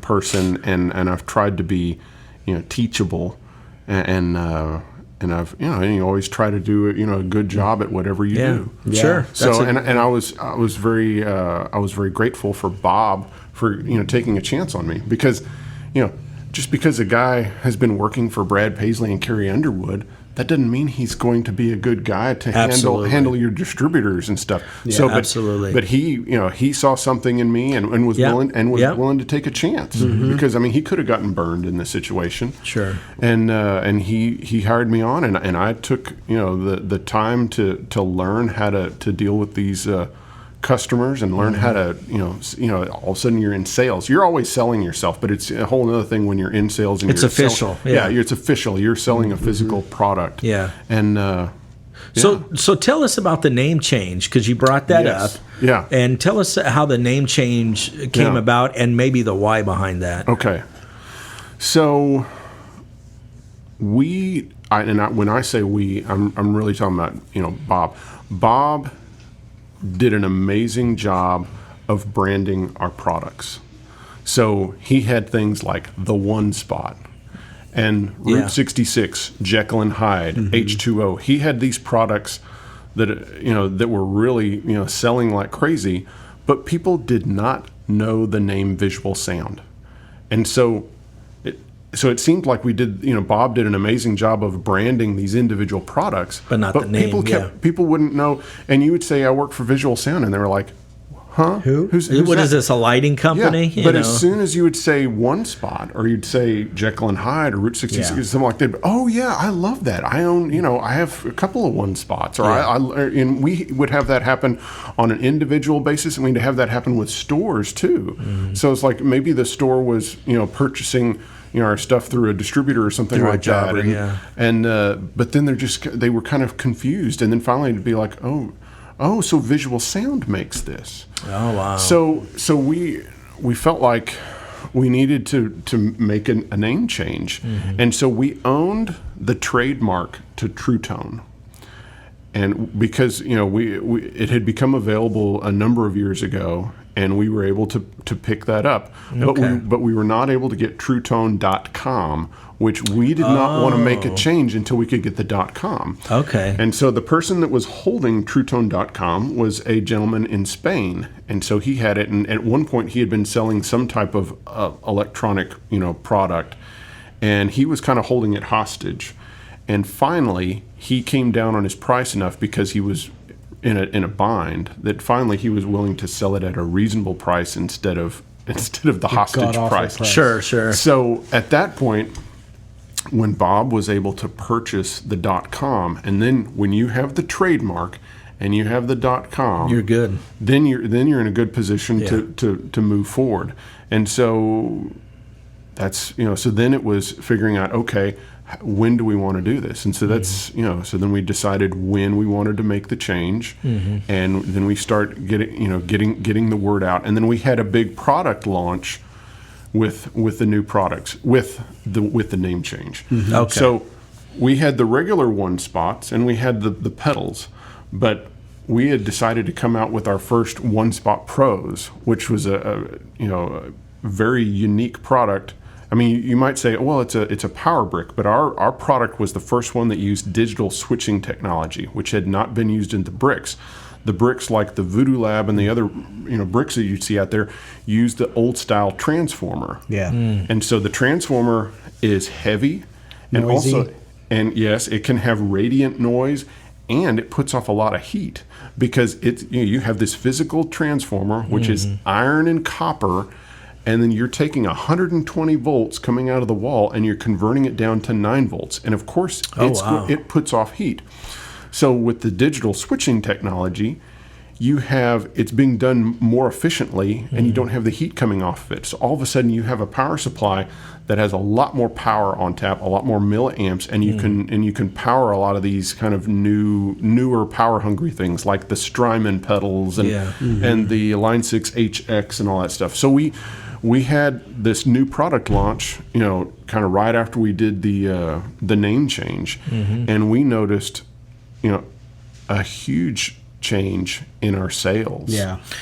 person, and I've tried to be teachable, and I've you always try to do a good job at whatever you do. Yeah. Sure. So and I was very grateful for Bob for taking a chance on me, because just because a guy has been working for Brad Paisley and Carrie Underwood that doesn't mean he's going to be a good guy to handle your distributors and stuff. Yeah, absolutely. But he saw something in me and was willing to take a chance, because I mean, he could have gotten burned in this situation. Sure. And he hired me on, and I took the time to learn how to deal with these customers and learn how to all of a sudden you're in sales. You're always selling yourself, but it's a whole other thing when you're in sales and it's official. It's official. You're selling a physical product. Yeah. And so tell us about the name change, because you brought that up. Yeah. And tell us how the name change came about and maybe the why behind that. Okay. So when I say we, I'm really talking about Bob. Bob did an amazing job of branding our products. So he had things like the One Spot and Route 66, Jekyll and Hyde, H2O. He had these products that that were really selling like crazy, but people did not know the name Visual Sound, and so it seemed like we did. Bob did an amazing job of branding these individual products, but not the name. People wouldn't know, and you would say, "I work for Visual Sound," and they were like, "Huh? Who's what is this? A lighting company?" Yeah, but as soon as you would say One Spot, or you'd say Jekyll and Hyde or Route 66, something like that, oh yeah, I love that. I own, I have a couple of One Spots, or and we would have that happen on an individual basis, and we'd have that happen with stores too. So it's like maybe the store was, purchasing our stuff through a distributor or something like that, but then they were kind of confused, and then finally it'd be like, oh, so Visual Sound makes this. Oh, wow. So we felt like we needed to make a name change, and so we owned the trademark to Truetone. And because it had become available a number of years ago, and we were able to pick that up, but we were not able to get Truetone.com, which we did not want to make a change until we could get the .com. Okay. And so the person that was holding Truetone.com was a gentleman in Spain, and so he had it. And at one point, he had been selling some type of electronic product, and he was kind of holding it hostage. And finally, he came down on his price enough because he was in a bind that finally he was willing to sell it at a reasonable price instead of the hostage price. Sure. So at that point, when Bob was able to purchase the .com, and then when you have the trademark and you have the .com, you're good. Then you're in a good position to move forward. And so that's so then it was figuring out, okay, when do we want to do this? And so that's so then we decided when we wanted to make the change, and then we start getting the word out, and then we had a big product launch with the new products with the name change. Okay. So we had the regular One Spots and we had the pedals, but we had decided to come out with our first One Spot Pros, which was a very unique product. I mean, you might say, well, it's a power brick, but our product was the first one that used digital switching technology, which had not been used in the bricks. The bricks, like the Voodoo Lab and the other bricks that you see out there, use the old style transformer. Yeah. And so the transformer is heavy, and noisy. Yes, it can have radiant noise, and it puts off a lot of heat because it's you have this physical transformer, which is iron and copper. And then you're taking 120 volts coming out of the wall and you're converting it down to 9 volts. And of course, it puts off heat. So with the digital switching technology, it's being done more efficiently, and you don't have the heat coming off of it. So all of a sudden you have a power supply that has a lot more power on tap, a lot more milliamps, and you can power a lot of these kind of newer power hungry things like the Strymon pedals and the Line 6 HX and all that stuff. So we had this new product launch, kind of right after we did the name change, and we noticed, a huge change in our sales.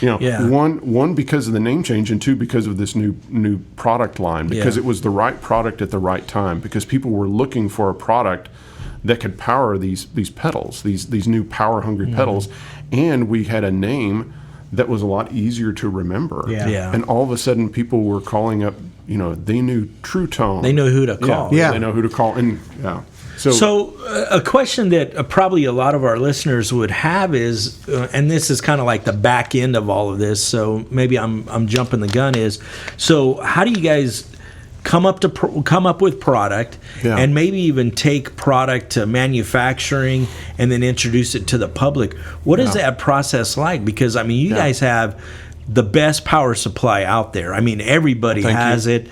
One because of the name change, and two because of this new product line, because it was the right product at the right time, because people were looking for a product that could power these pedals, these new power hungry pedals, and we had a name that was a lot easier to remember. And all of a sudden people were calling up, they knew Truetone. They know who to call. They know who to call. And So a question that probably a lot of our listeners would have is, and this is kind of like the back end of all of this, so maybe I'm jumping the gun, is, so how do you guys come up with product, and maybe even take product to manufacturing and then introduce it to the public? What is that process like? Because, I mean, you guys have the best power supply out there. I mean, everybody has it.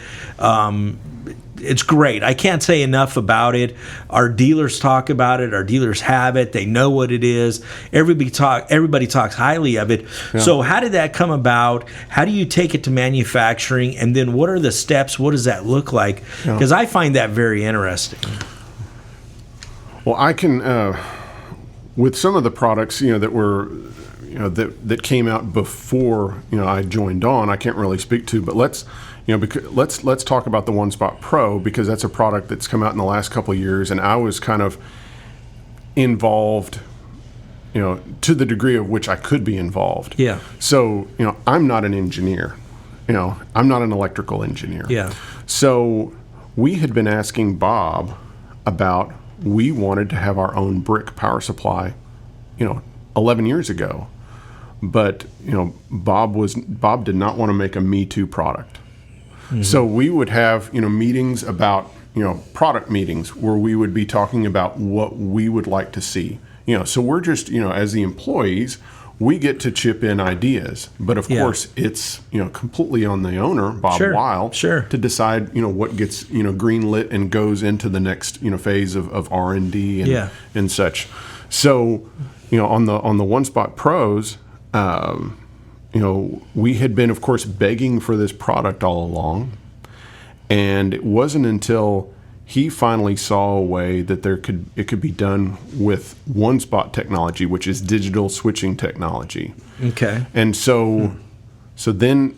It's great. I can't say enough about it. Our dealers talk about it. Our dealers have it. They know what it is. Everybody talks highly of it. Yeah. So how did that come about? How do you take it to manufacturing? And then what are the steps? What does that look like? Because I find that very interesting. Well, I can, with some of the products, that were, that came out before, I joined on, I can't really speak to, but let's talk about the One Spot Pro, because that's a product that's come out in the last couple of years, and I was kind of involved, to the degree of which I could be involved. Yeah. So, I'm not an engineer. I'm not an electrical engineer. Yeah. So we had been asking Bob about, we wanted to have our own brick power supply, 11 years ago. But, Bob did not want to make a Me Too product. Mm-hmm. So we would have, meetings about, product meetings where we would be talking about what we would like to see. So we're just, as the employees, we get to chip in ideas. But of course, it's, completely on the owner, Bob Weil, to decide, what gets, greenlit and goes into the next, phase of R&D and such. So, on the One Spot Pros, we had been, of course, begging for this product all along, and it wasn't until he finally saw a way that it could be done with One Spot technology, which is digital switching technology. Okay. And so then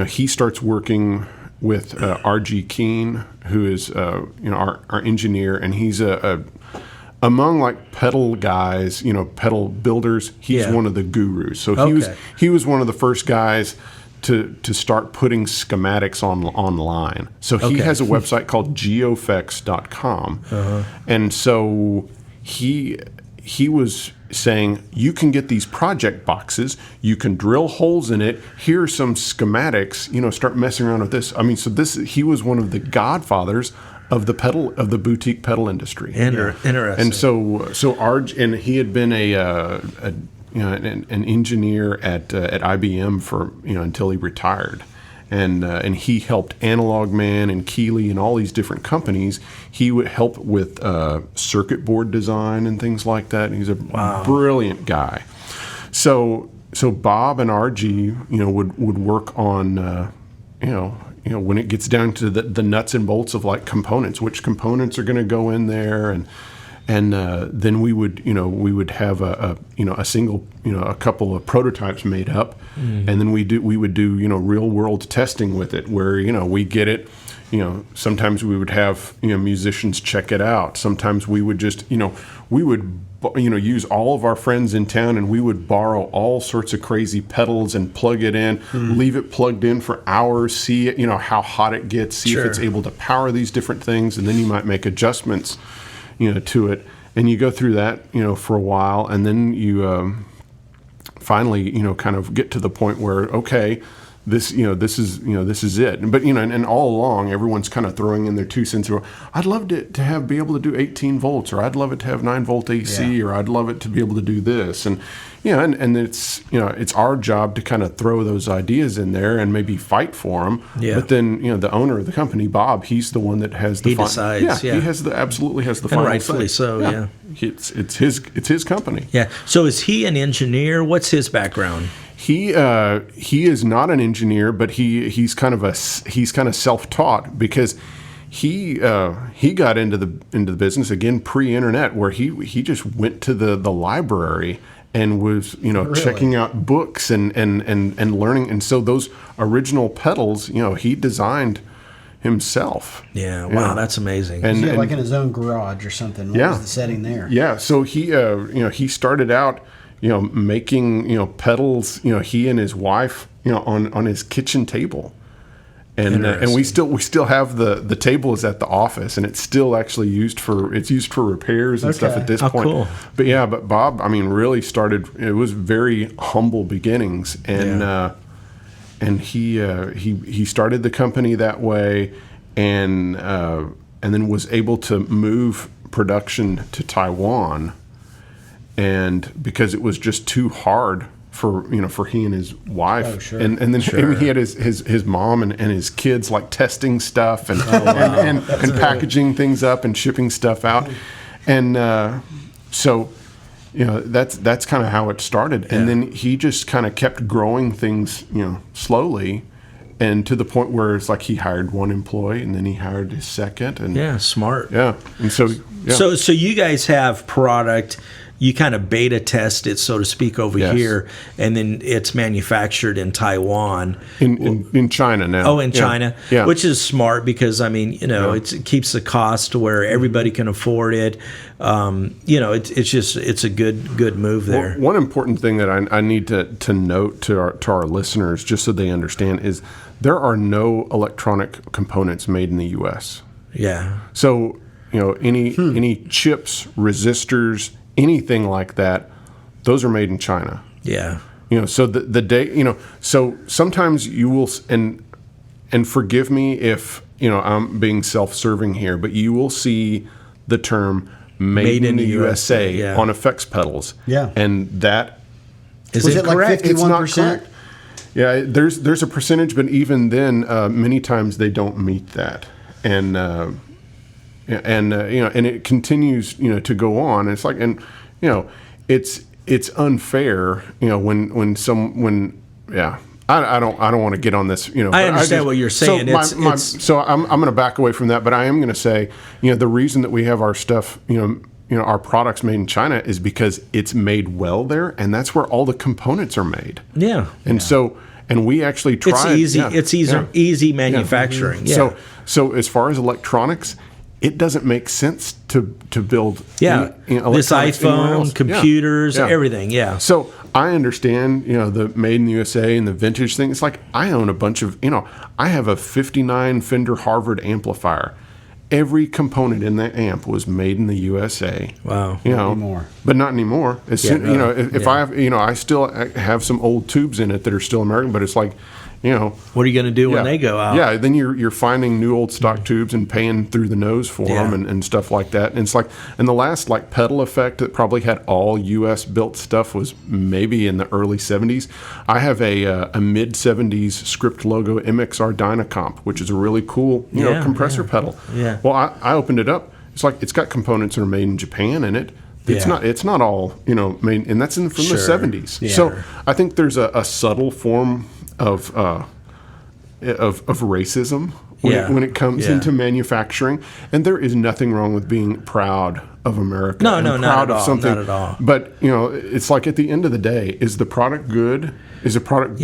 he starts working with R.G. Keene, who is our engineer, and he's among like pedal guys, pedal builders, he's one of the gurus. So he was one of the first guys to start putting schematics online. So he has a website called geofx.com. And so he was saying, you can get these project boxes, you can drill holes in it, here are some schematics, start messing around with this. I mean, so he was one of the godfathers of the boutique pedal industry. Interesting. And and he had been an engineer at IBM for until he retired, and he helped Analog Man and Keeley and all these different companies. He would help with circuit board design and things like that. He's a brilliant guy. So Bob and RG would work on when it gets down to the nuts and bolts of like components, which components are going to go in there, and then we would have a single a couple of prototypes made up, and then we would do real world testing with it, where we get it. Sometimes we would have musicians check it out. Sometimes we would just we would use all of our friends in town, and we would borrow all sorts of crazy pedals and plug it in, leave it plugged in for hours, see it, how hot it gets, see if it's able to power these different things, and then you might make adjustments, to it, and you go through that, for a while, and then you finally, kind of get to the point where this is it. But and all along, everyone's kind of throwing in their 2 cents. I'd love to be able to do 18 volts, or I'd love it to have 9 volt AC, or I'd love it to be able to do this, and and it's it's our job to kind of throw those ideas in there and maybe fight for them. Yeah. But then the owner of the company, Bob, he's the one that has the decides. He absolutely has the final say. And rightfully so. Yeah. It's his company. Yeah. So is he an engineer? What's his background? He is not an engineer, but he's kind of self-taught, because he got into the business again pre-internet, where he just went to the library and was checking out books and learning, and so those original pedals he designed himself. Yeah, wow, that's amazing. And like in his own garage or something. What was the setting there? Yeah, so he started out making pedals, he and his wife on his kitchen table, And we still have the table is at the office, and it's still actually used for repairs and stuff at this point. Cool. But Bob, I mean, really started. It was very humble beginnings, and he started the company that way, and then was able to move production to Taiwan, and because it was just too hard for he and his wife. Oh, sure. And then he had his mom and his kids like testing stuff and packaging things up and shipping stuff out, and so that's kind of how it started. And then he just kind of kept growing things slowly, and to the point where it's like he hired one employee and then he hired his second, and smart. And so so you guys have product. You kind of beta test it, so to speak, over here, and then it's manufactured in Taiwan. In China now. Oh, in China, which is smart because, I mean, it keeps the cost to where everybody can afford it. It's a good move there. Well, one important thing that I need to note to our listeners, just so they understand, is there are no electronic components made in the U.S. Yeah. So, any chips, resistors, anything like that, those are made in China. Yeah. So the day, so sometimes you will, and forgive me if, I'm being self-serving here, but you will see the term made in the USA on effects pedals. Yeah. And that is it correct? Like 51%? It's not correct. Yeah, there's a percentage, but even then, many times they don't meet that. And and it continues, to go on. It's like, and it's unfair, I don't want to get on this, I understand what you're saying. So I'm going to back away from that, but I am going to say, the reason that we have our stuff, our products made in China is because it's made well there, and that's where all the components are made. Yeah. And so. And we actually try. It's easy. It's easy manufacturing. Yeah. So as far as electronics, it doesn't make sense to build. Yeah. This iPhone, computers, everything. Yeah. So I understand, the made in the USA and the vintage thing. It's like I own a bunch of, I have a '59 Fender Harvard amplifier. Every component in that amp was made in the USA. Wow. Not anymore. But not anymore. If I have, I still have some old tubes in it that are still American, but it's like, what are you going to do when they go out? Yeah, then you're finding new old stock tubes and paying through the nose for them and stuff like that. And it's like, and the last pedal effect that probably had all U.S. built stuff was maybe in the early 70s. I have a mid 70s script logo MXR Dynacomp, which is a really cool compressor pedal. Yeah. Well, I opened it up. It's like it's got components that are made in Japan in it. It's not all made, and that's from the 70s. Yeah. So I think there's a subtle form of racism when it comes into manufacturing, and there is nothing wrong with being proud of America. No, proud not at of all. something. Not at all. But it's like at the end of the day, is the product good? Is the product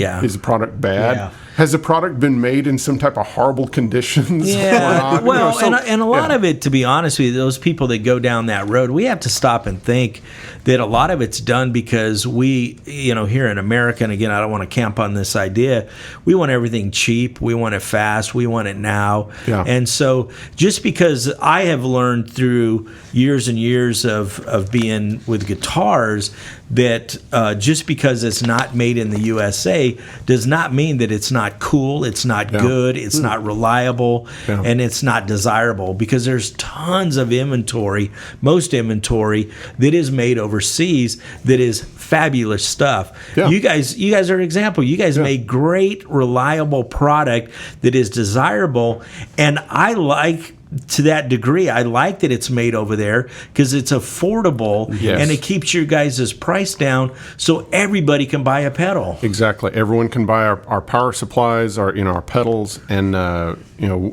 bad? Yeah. Has the product been made in some type of horrible conditions? Yeah. Well, and a lot of it, to be honest with you, those people that go down that road, we have to stop and think that a lot of it's done because we, here in America, and again, I don't want to camp on this idea, we want everything cheap, we want it fast, we want it now. Yeah. And so just because I have learned through years and years of being with guitars that just because it's not made in the USA does not mean that it's not cool, it's not good, it's not reliable, and it's not desirable, because there's tons of inventory, most inventory that is made overseas that is fabulous stuff. Yeah. You guys are an example. You guys make great, reliable product that is desirable, and I like, to that degree, I like that it's made over there because it's affordable and it keeps your guys' price down so everybody can buy a pedal. Exactly. Everyone can buy our power supplies, our pedals, and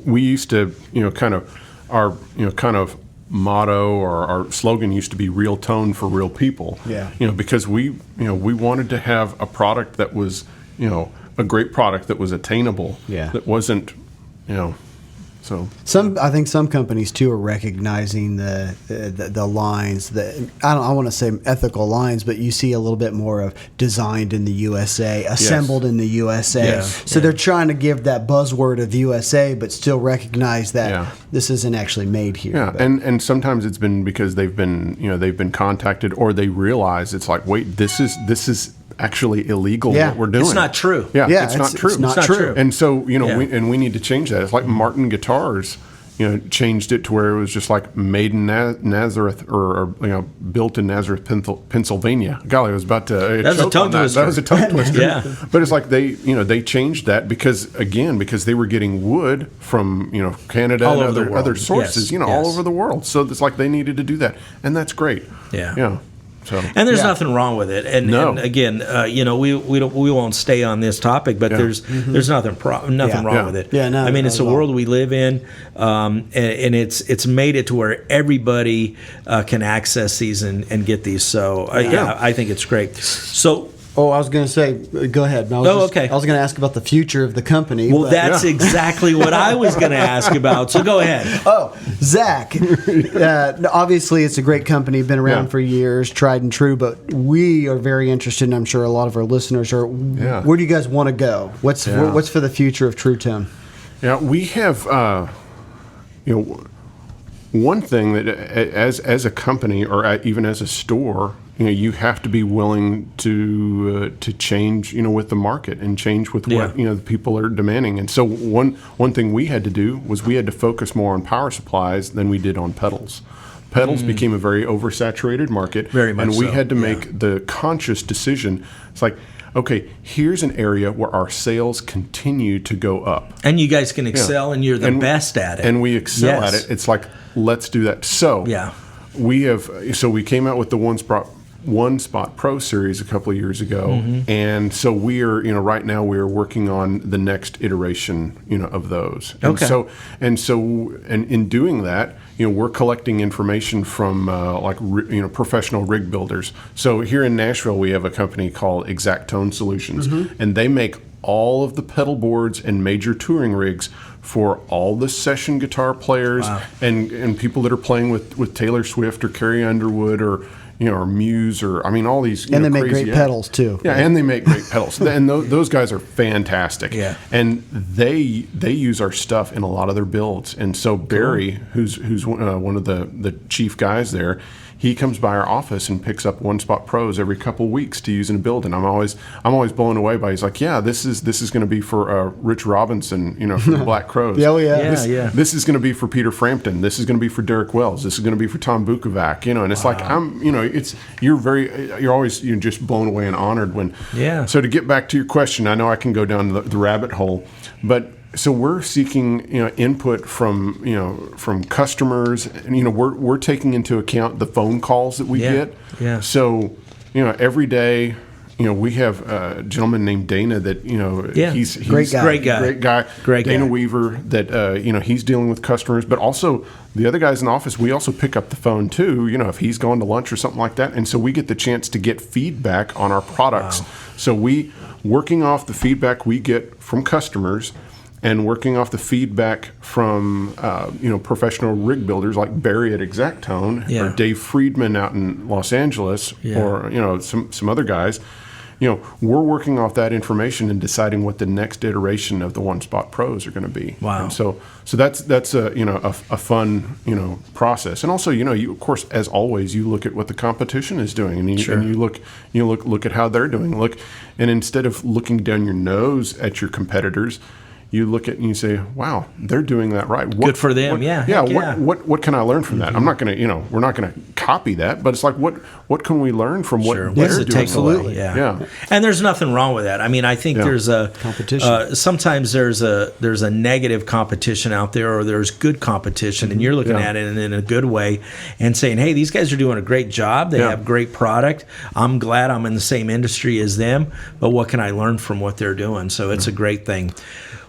we used to kind of motto or our slogan used to be real tone for real people. Yeah. Because we wanted to have a product that was a great product that was attainable. Yeah. That wasn't I think some companies too are recognizing the lines that I want to say ethical lines, but you see a little bit more of designed in the USA, assembled in the USA. Yes. So they're trying to give that buzzword of USA, but still recognize that this isn't actually made here. Yeah, and sometimes it's been because they've been contacted, or they realize it's like, wait, this is actually illegal what we're doing. It's not true. Yeah, it's not true. It's not true. And so, we need to change that. It's like Martin Guitars, changed it to where it was just like made in Nazareth or built in Nazareth, Pennsylvania. Golly, I was about to That's a tongue twister. That was a tongue twister. Yeah. But it's like they changed that because they were getting wood from, Canada All and over the world. other sources, Yes. all over the world. So it's like they needed to do that. And that's great. Yeah. So, and there's nothing wrong with it. And again, we won't stay on this topic, but there's nothing wrong with it. Yeah, no, I mean, it's the world we live in, and it's made it to where everybody can access these and get these. So I think it's great. So. Oh, I was going to say, go ahead. Okay. I was going to ask about the future of the company. Well, that's exactly what I was going to ask about. So go ahead. Oh, Zac. Obviously, it's a great company, been around for years, tried and true. But we are very interested, and I'm sure a lot of our listeners are. Yeah. Where do you guys want to go? What's for the future of Truetone? Yeah, we have. One thing that as a company or even as a store, you have to be willing to change, with the market and change with what the people are demanding. And so one thing we had to do was we had to focus more on power supplies than we did on pedals. Pedals became a very oversaturated market, very much and we so. had to make the conscious decision. It's like, okay, here's an area where our sales continue to go up. And you guys can excel, and you're the best at it. And we excel at it. It's like, let's do that. So we came out with the One Spot Pro series a couple of years ago, and so we are, right now we are working on the next iteration, of those. And and in doing that, we're collecting information from professional rig builders. So here in Nashville, we have a company called Exactone Solutions, and they make all of the pedal boards and major touring rigs for all the session guitar players and people that are playing with Taylor Swift or Carrie Underwood or Muse or all these. And they make great pedals too. Yeah, and they make great pedals. And those guys are fantastic. Yeah. And they use our stuff in a lot of their builds. And so Barry, who's one of the chief guys there, he comes by our office and picks up One Spot Pros every couple of weeks to use in a build, and I'm always blown away by. He's like, yeah, this is going to be for Rich Robinson, from the Black Crows. This is going to be for Peter Frampton. This is going to be for Derek Wells. This is going to be for Tom Bukovac. And it's like you're always just blown away and honored when. Yeah. So to get back to your question, I know I can go down the rabbit hole, but. So we're seeking, input from customers, and we're taking into account the phone calls that we get. Yeah. So, every day, we have a gentleman named Dana that he's great guy. Dana Weaver that he's dealing with customers, but also the other guys in the office. We also pick up the phone too. If he's gone to lunch or something like that, and so we get the chance to get feedback on our products. Wow. So we working off the feedback we get from customers. And working off the feedback from professional rig builders like Barry at Exactone or Dave Friedman out in Los Angeles or some other guys, we're working off that information and deciding what the next iteration of the One Spot Pros are going to be. Wow! And so that's a fun process. And also you of course, as always, you look at what the competition is doing, and you look at how they're doing. And instead of looking down your nose at your competitors, you look at it and you say, "Wow, they're doing that right. Good for them." What can I learn from that? I'm not going to, we're not going to copy that, but it's like, what can we learn from what they're doing? Absolutely, yeah. And there's nothing wrong with that. I mean, I think there's a competition. Sometimes there's a negative competition out there, or there's good competition, and you're looking at it in a good way and saying, "Hey, these guys are doing a great job. They have great product. I'm glad I'm in the same industry as them, but what can I learn from what they're doing?" So it's a great thing.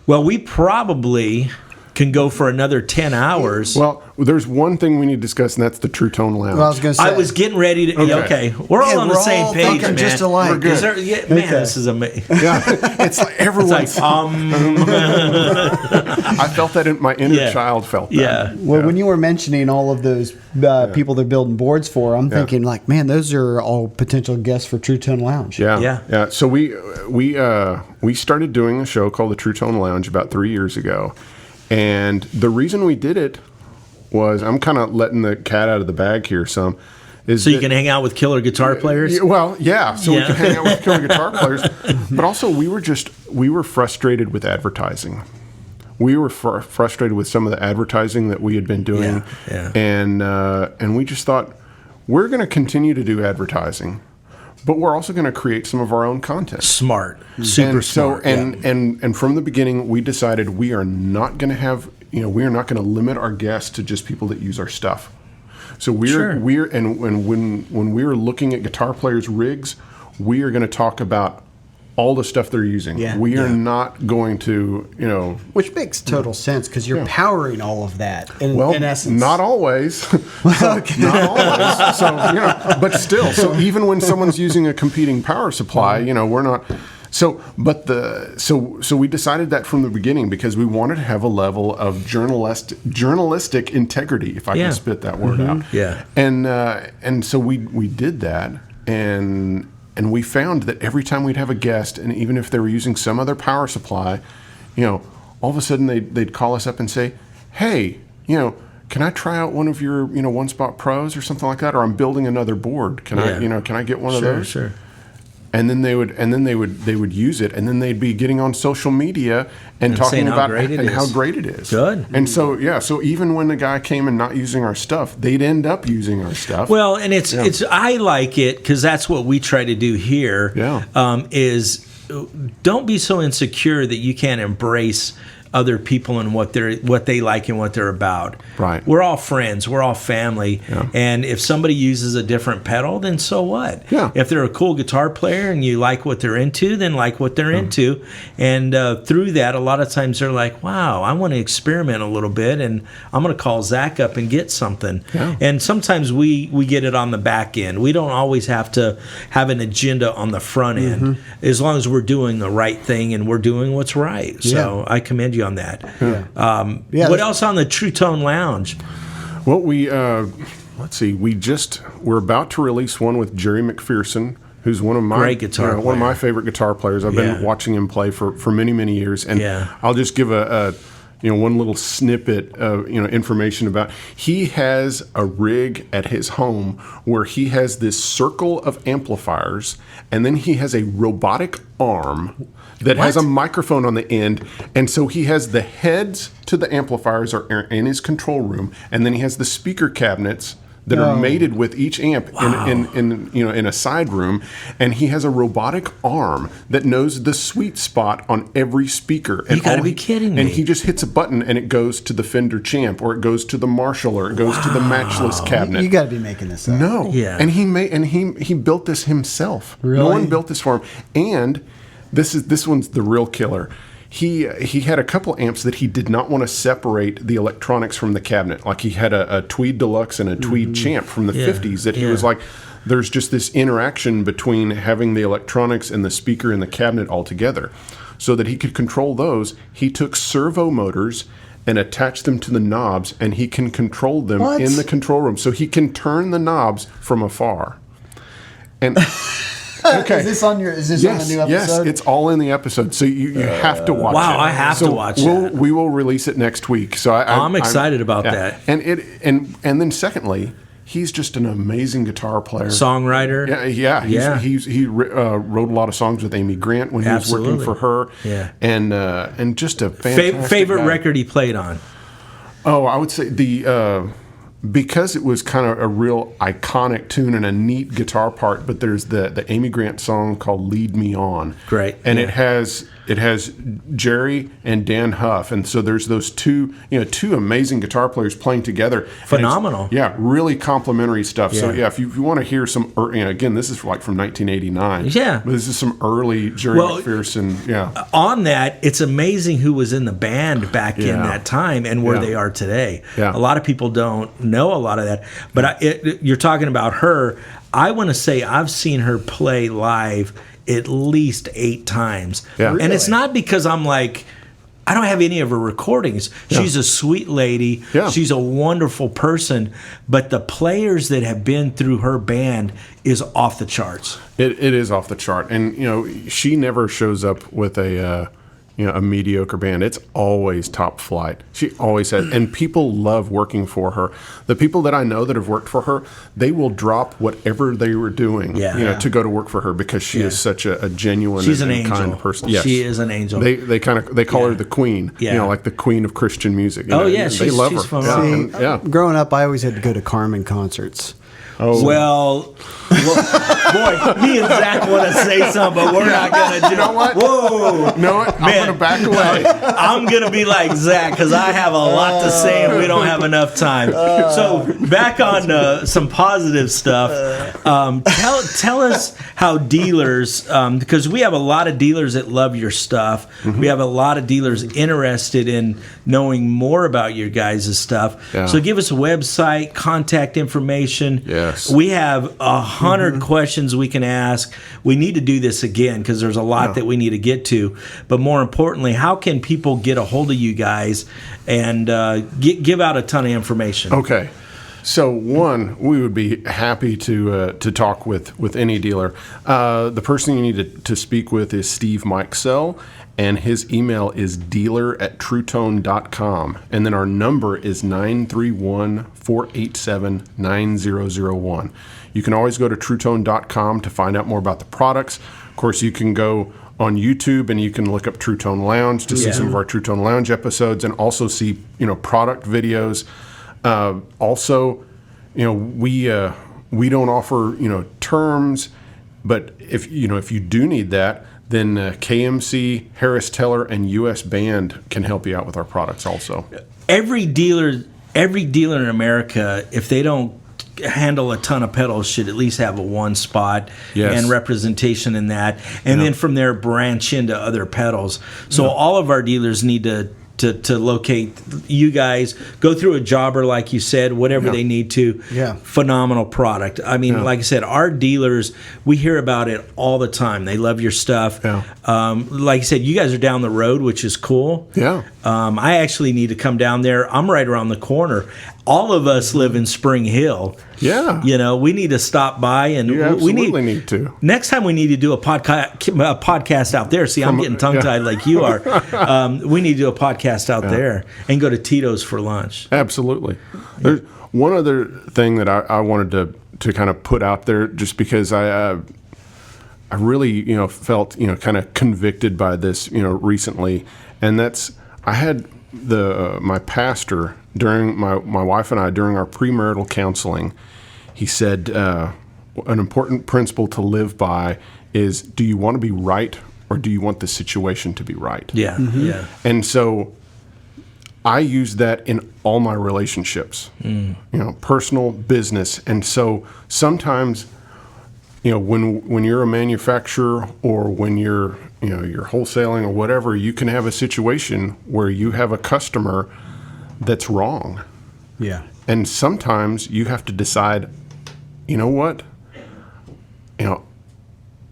Well, we probably can go for another 10 hours. Well, there's one thing we need to discuss, and that's the Truetone Lounge. Well, I was going to say. I was getting ready to. Okay, we're all on the same page, man. Just alike. We're good. Man, this is amazing. Yeah, it's like everyone's. I felt that my inner child felt that. Yeah. Well, when you were mentioning all of those people they're building boards for, I'm thinking like, man, those are all potential guests for Truetone Lounge. Yeah. So we started doing a show called the Truetone Lounge about 3 years ago, and the reason we did it was, I'm kind of letting the cat out of the bag here some. So you can hang out with killer guitar players? Well, yeah. So we can hang out with killer guitar players. But also we were frustrated with advertising. We were frustrated with some of the advertising that we had been doing. Yeah. And we just thought, we're going to continue to do advertising, but we're also going to create some of our own content. Smart. Super smart. And from the beginning, we decided we are not going to have, we are not going to limit our guests to just people that use our stuff. So when we were looking at guitar players' rigs, we are going to talk about all the stuff they're using. Yeah. We are not going to, Which makes total sense because you're powering all of that in essence. Not always. Not always. So, but still. So even when someone's using a competing power supply, we're not. So we decided that from the beginning because we wanted to have a level of journalistic integrity, if I can spit that word out. Yeah. And so we did that, and we found that every time we'd have a guest, and even if they were using some other power supply, all of a sudden they'd call us up and say, "Hey, can I try out one of your One Spot Pros or something like that? Or I'm building another board. Can I get one of those?" Sure. And then they would use it, and then they'd be getting on social media and talking about how great it is. Good. And so even when the guy came and not using our stuff, they'd end up using our stuff. Well, and it's I like it because that's what we try to do here. Yeah. Is don't be so insecure that you can't embrace other people and what they like and what they're about. Right. We're all friends. We're all family. Yeah. And if somebody uses a different pedal, then so what? Yeah. If they're a cool guitar player and you like what they're into, then like what they're into. And through that, a lot of times they're like, wow, I want to experiment a little bit, and I'm going to call Zac up and get something. Yeah. And sometimes we get it on the back end. We don't always have to have an agenda on the front end, as long as we're doing the right thing and we're doing what's right. So I commend you on that. What else on the Truetone Lounge? Well, let's see. We're about to release one with Jerry McPherson, who's one of my great guitar player. One of my favorite guitar players. I've been watching him play for many, many years, and I'll just give a one little snippet of information about. He has a rig at his home where he has this circle of amplifiers, and then he has a robotic arm that has a microphone on the end, and so he has the heads to the amplifiers are in his control room, and then he has the speaker cabinets that are mated with each amp in a side room, and he has a robotic arm that knows the sweet spot on every speaker. You gotta be kidding me. And he just hits a button and it goes to the Fender Champ, or it goes to the Marshall, or it goes to the Matchless cabinet. You got to be making this up. No. Yeah. And he built this himself. Really? No one built this for him. And this one's the real killer. He had a couple amps that he did not want to separate the electronics from the cabinet. Like he had a Tweed Deluxe and a Tweed Champ from the 50s that he was like, there's just this interaction between having the electronics and the speaker and the cabinet all together. So that he could control those, he took servo motors and attached them to the knobs, and he can control them in the control room. So he can turn the knobs from afar. And... Okay. Is this on the new episode? Yes, it's all in the episode. So you have to watch it. Wow, I have to watch it. We will release it next week. So I'm excited about that. And then secondly, he's just an amazing guitar player, songwriter. He wrote a lot of songs with Amy Grant when he was working for her. Yeah, and just a fantastic favorite guy. record he played on. Oh, I would say because it was kind of a real iconic tune and a neat guitar part, but there's the Amy Grant song called "Lead Me On." Great, and it has Jerry and Dan Huff, and so there's those two amazing guitar players playing together. Phenomenal. Yeah, really complimentary stuff. Yeah. So if you want to hear some, again, this is like from 1989. Yeah, but this is some early Jerry McPherson. Yeah. On that, it's amazing who was in the band back in that time and where they are today. Yeah. A lot of people don't know a lot of that, but you're talking about her. I want to say I've seen her play live at least 8 times. Yeah. Really? And it's not because I'm like, I don't have any of her recordings. Yeah. She's a sweet lady. Yeah. She's a wonderful person. But the players that have been through her band is off the charts. It is off the chart. And, she never shows up with a mediocre band. It's always top flight. She always has, and people love working for her. The people that I know that have worked for her, they will drop whatever they were doing, to go to work for her because she is such a genuine and kind person. Yes. She is an angel. They call her the queen, like the queen of Christian music. They love her. Growing up, I always had to go to Carmen concerts. Oh. Well, boy, me and Zach want to say something, but we're not going to do it. You know what? Whoa. You know what? I'm going to back away. I'm going to be like Zach because I have a lot to say and we don't have enough time. So back on some positive stuff. Tell us how dealers, because we have a lot of dealers that love your stuff. Mm-hmm. We have a lot of dealers interested in knowing more about your guys' stuff. Yeah. So give us a website, contact information. Yes. We have 100 questions we can ask. We need to do this again because there's a lot that we need to get to. But more importantly, how can people get a hold of you guys and give out a ton of information? Okay. So one, we would be happy to talk with any dealer. The person you need to speak with is Steve Mikesell, and his email is dealer@truetone.com. And then our number is 931-487-9001. You can always go to truetone.com to find out more about the products. Of course, you can go on YouTube and you can look up Truetone Lounge to see some of our Truetone Lounge episodes and also see, product videos. Also, we don't offer, terms, but if you do need that, then KMC, Harris Teller, and US Band can help you out with our products also. Every dealer in America, if they don't handle a ton of pedals, should at least have a one spot and representation in that, and then from there branch into other pedals. So all of our dealers need to locate you guys, go through a jobber like you said, whatever they need to. Yeah. Phenomenal product. I mean, like I said, our dealers, we hear about it all the time. They love your stuff. Yeah. Like I said, you guys are down the road, which is cool. Yeah. I actually need to come down there. I'm right around the corner. All of us live in Spring Hill. Yeah. We need to stop by and you absolutely need to. Next time we need to do a podcast out there. See, I'm getting tongue-tied like you are. We need to do a podcast out there and go to Tito's for lunch. Absolutely. There's one other thing that I wanted to kind of put out there just because I really, felt, kind of convicted by this, recently. And that's, I had my pastor during my wife and I during our premarital counseling, he said an important principle to live by is, do you want to be right or do you want the situation to be right? Yeah. Mm-hmm. Yeah. And so I use that in all my relationships, personal, business. And so sometimes, when you're a manufacturer or when you're wholesaling or whatever, you can have a situation where you have a customer that's wrong. Yeah. And sometimes you have to decide, you know what?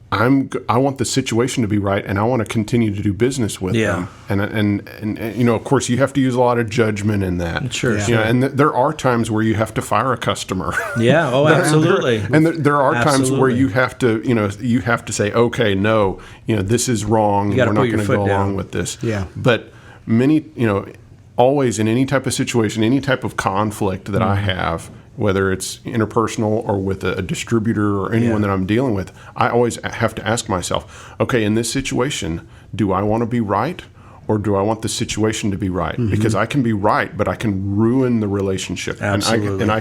I want the situation to be right, and I want to continue to do business with them. And of course, you have to use a lot of judgment in that. Sure. And there are times where you have to fire a customer. Yeah. Oh, absolutely. And there are times where you have to say, okay, no, this is wrong. We're not going to go along with this. Yeah. But many, always in any type of situation, any type of conflict that I have, whether it's interpersonal or with a distributor or anyone that I'm dealing with, I always have to ask myself, okay, in this situation, do I want to be right or do I want the situation to be right? Mm-hmm. Because I can be right, but I can ruin the relationship. Absolutely. And I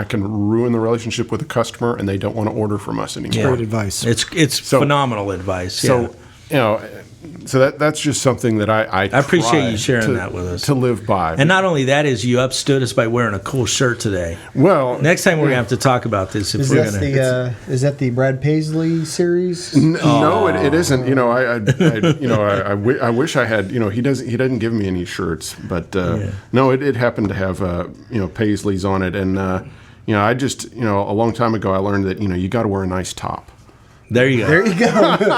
can ruin the relationship with a customer and they don't want to order from us anymore. Great advice. It's phenomenal advice. So, So that's just something that I appreciate try you sharing that with us. to live by. And not only that is you upstood us by wearing a cool shirt today. Well, next time we're gonna have to talk about this. If Is we're that gonna, is that the Brad Paisley series? No, it isn't. You know, I wish I had. You know, he doesn't give me any shirts, but no, it happened to have Paisley's on it, and I just a long time ago I learned that you got to wear a nice top. there you go. There you go.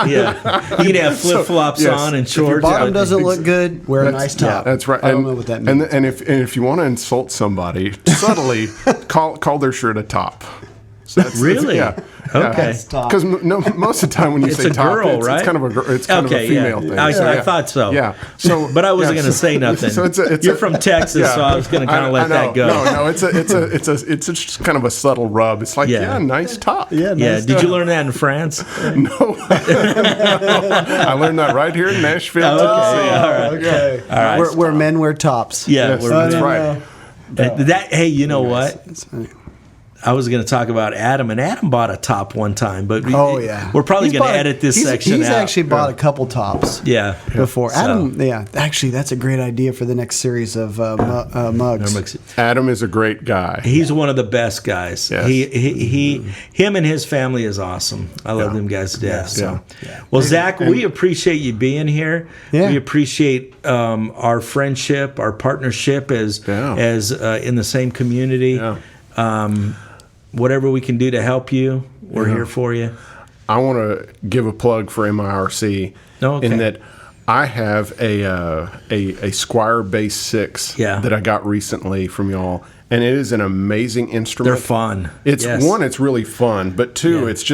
Yeah, you can have flip flops yes. on and If your shorts. bottom doesn't look good, wear a nice top. That's right. I don't know what that means. And if you want to insult somebody subtly, call their shirt a top. So Really? Yeah. Okay. Because most of the time when you It's say a top, girl, it's right? kind of a female thing. I thought so. Yeah. So, but I wasn't yeah, going to say nothing. So You're from Texas, so I was going to kind of let that go. No, it's just kind of a subtle rub. It's like, nice top. Yeah, nice Did top. you learn that in France? No. I learned that right here in Nashville, Tennessee. All right. Okay. All right. Where men wear tops. Yeah, Yes, that's right. Hey, you know what? I was going to talk about Adam, and Adam bought a top one time, but we're probably going to edit this section He's out. actually bought a couple tops. Before. So- Adam, actually, that's a great idea for the next series of mugs. Adam is a great guy. He's one of the best guys. Yes. Him and his family is awesome. I love them guys to death. So, Yeah. well, Zach, we appreciate you being here. Yeah. We appreciate our friendship, our partnership as in the same community. Yeah. Whatever we can do to help you, we're here for you. I want to give a plug for MIRC in that I have a Squire Bass 6 that I got recently from y'all, and it is an amazing instrument. They're fun. It's it's really fun, but two, it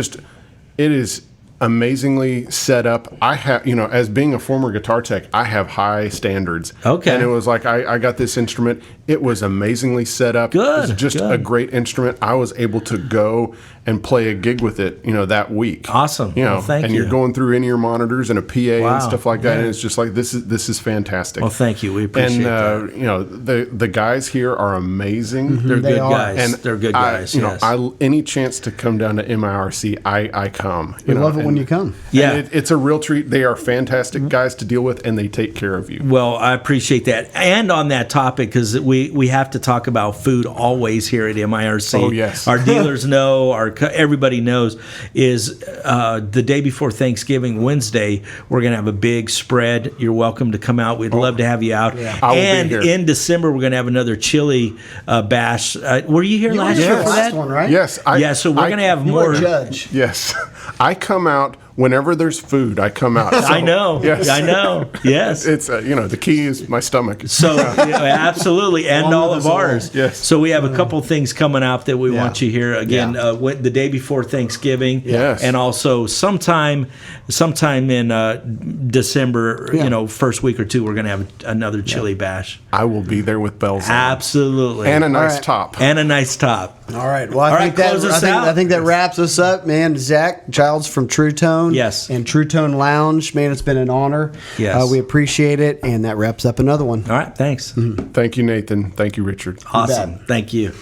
is amazingly set up. I have, as being a former guitar tech, I have high standards. Okay. And it was like, I got this instrument. It was amazingly set up. Good. It's just a great instrument. I was able to go and play a gig with it, that week. Awesome. Well, thank and you. you're going through in-ear monitors and a PA and stuff like that. Yeah. And it's just like, this is fantastic. Well, thank you. We appreciate that. And, the guys here are amazing. They're They good are. guys. And They're good guys. Yes. any chance to come down to MIRC, I come. We love it when you come. Yeah. And it's a real treat. They are fantastic guys to deal with, and they take care of you. Well, I appreciate that. And on that topic, because we have to talk about food always here at MIRC. Oh, yes. Our dealers know, everybody knows, is the day before Thanksgiving, Wednesday, we're going to have a big spread. You're welcome to come out. We'd love to have you out. Yeah. I will And be here. in December, we're going to have another chili bash. Were you here last year for last that? one, right? Yes. So we're going to have You more. were a judge. Yes. I come out whenever there's food. I come out. So, I know. Yes. I know. Yes. It's the key is my stomach. So absolutely, and Along all with of us all. ours. Yes. So we have a couple things coming up that we want you here again. Yeah. The day before Thanksgiving. Yes. And also sometime in December. First week or two, we're going to have another chili bash. I will be there with bells on. Absolutely. And a nice right. top. And a nice top. All right. Well, I think that wraps us up, man. Zac Childs from Truetone. Yes. And Truetone Lounge. Man, it's been an honor. Yes. We appreciate it. And that wraps up another one. All right. Thanks. Thank you, Nathan. Thank you, Richard. Awesome. Thank you.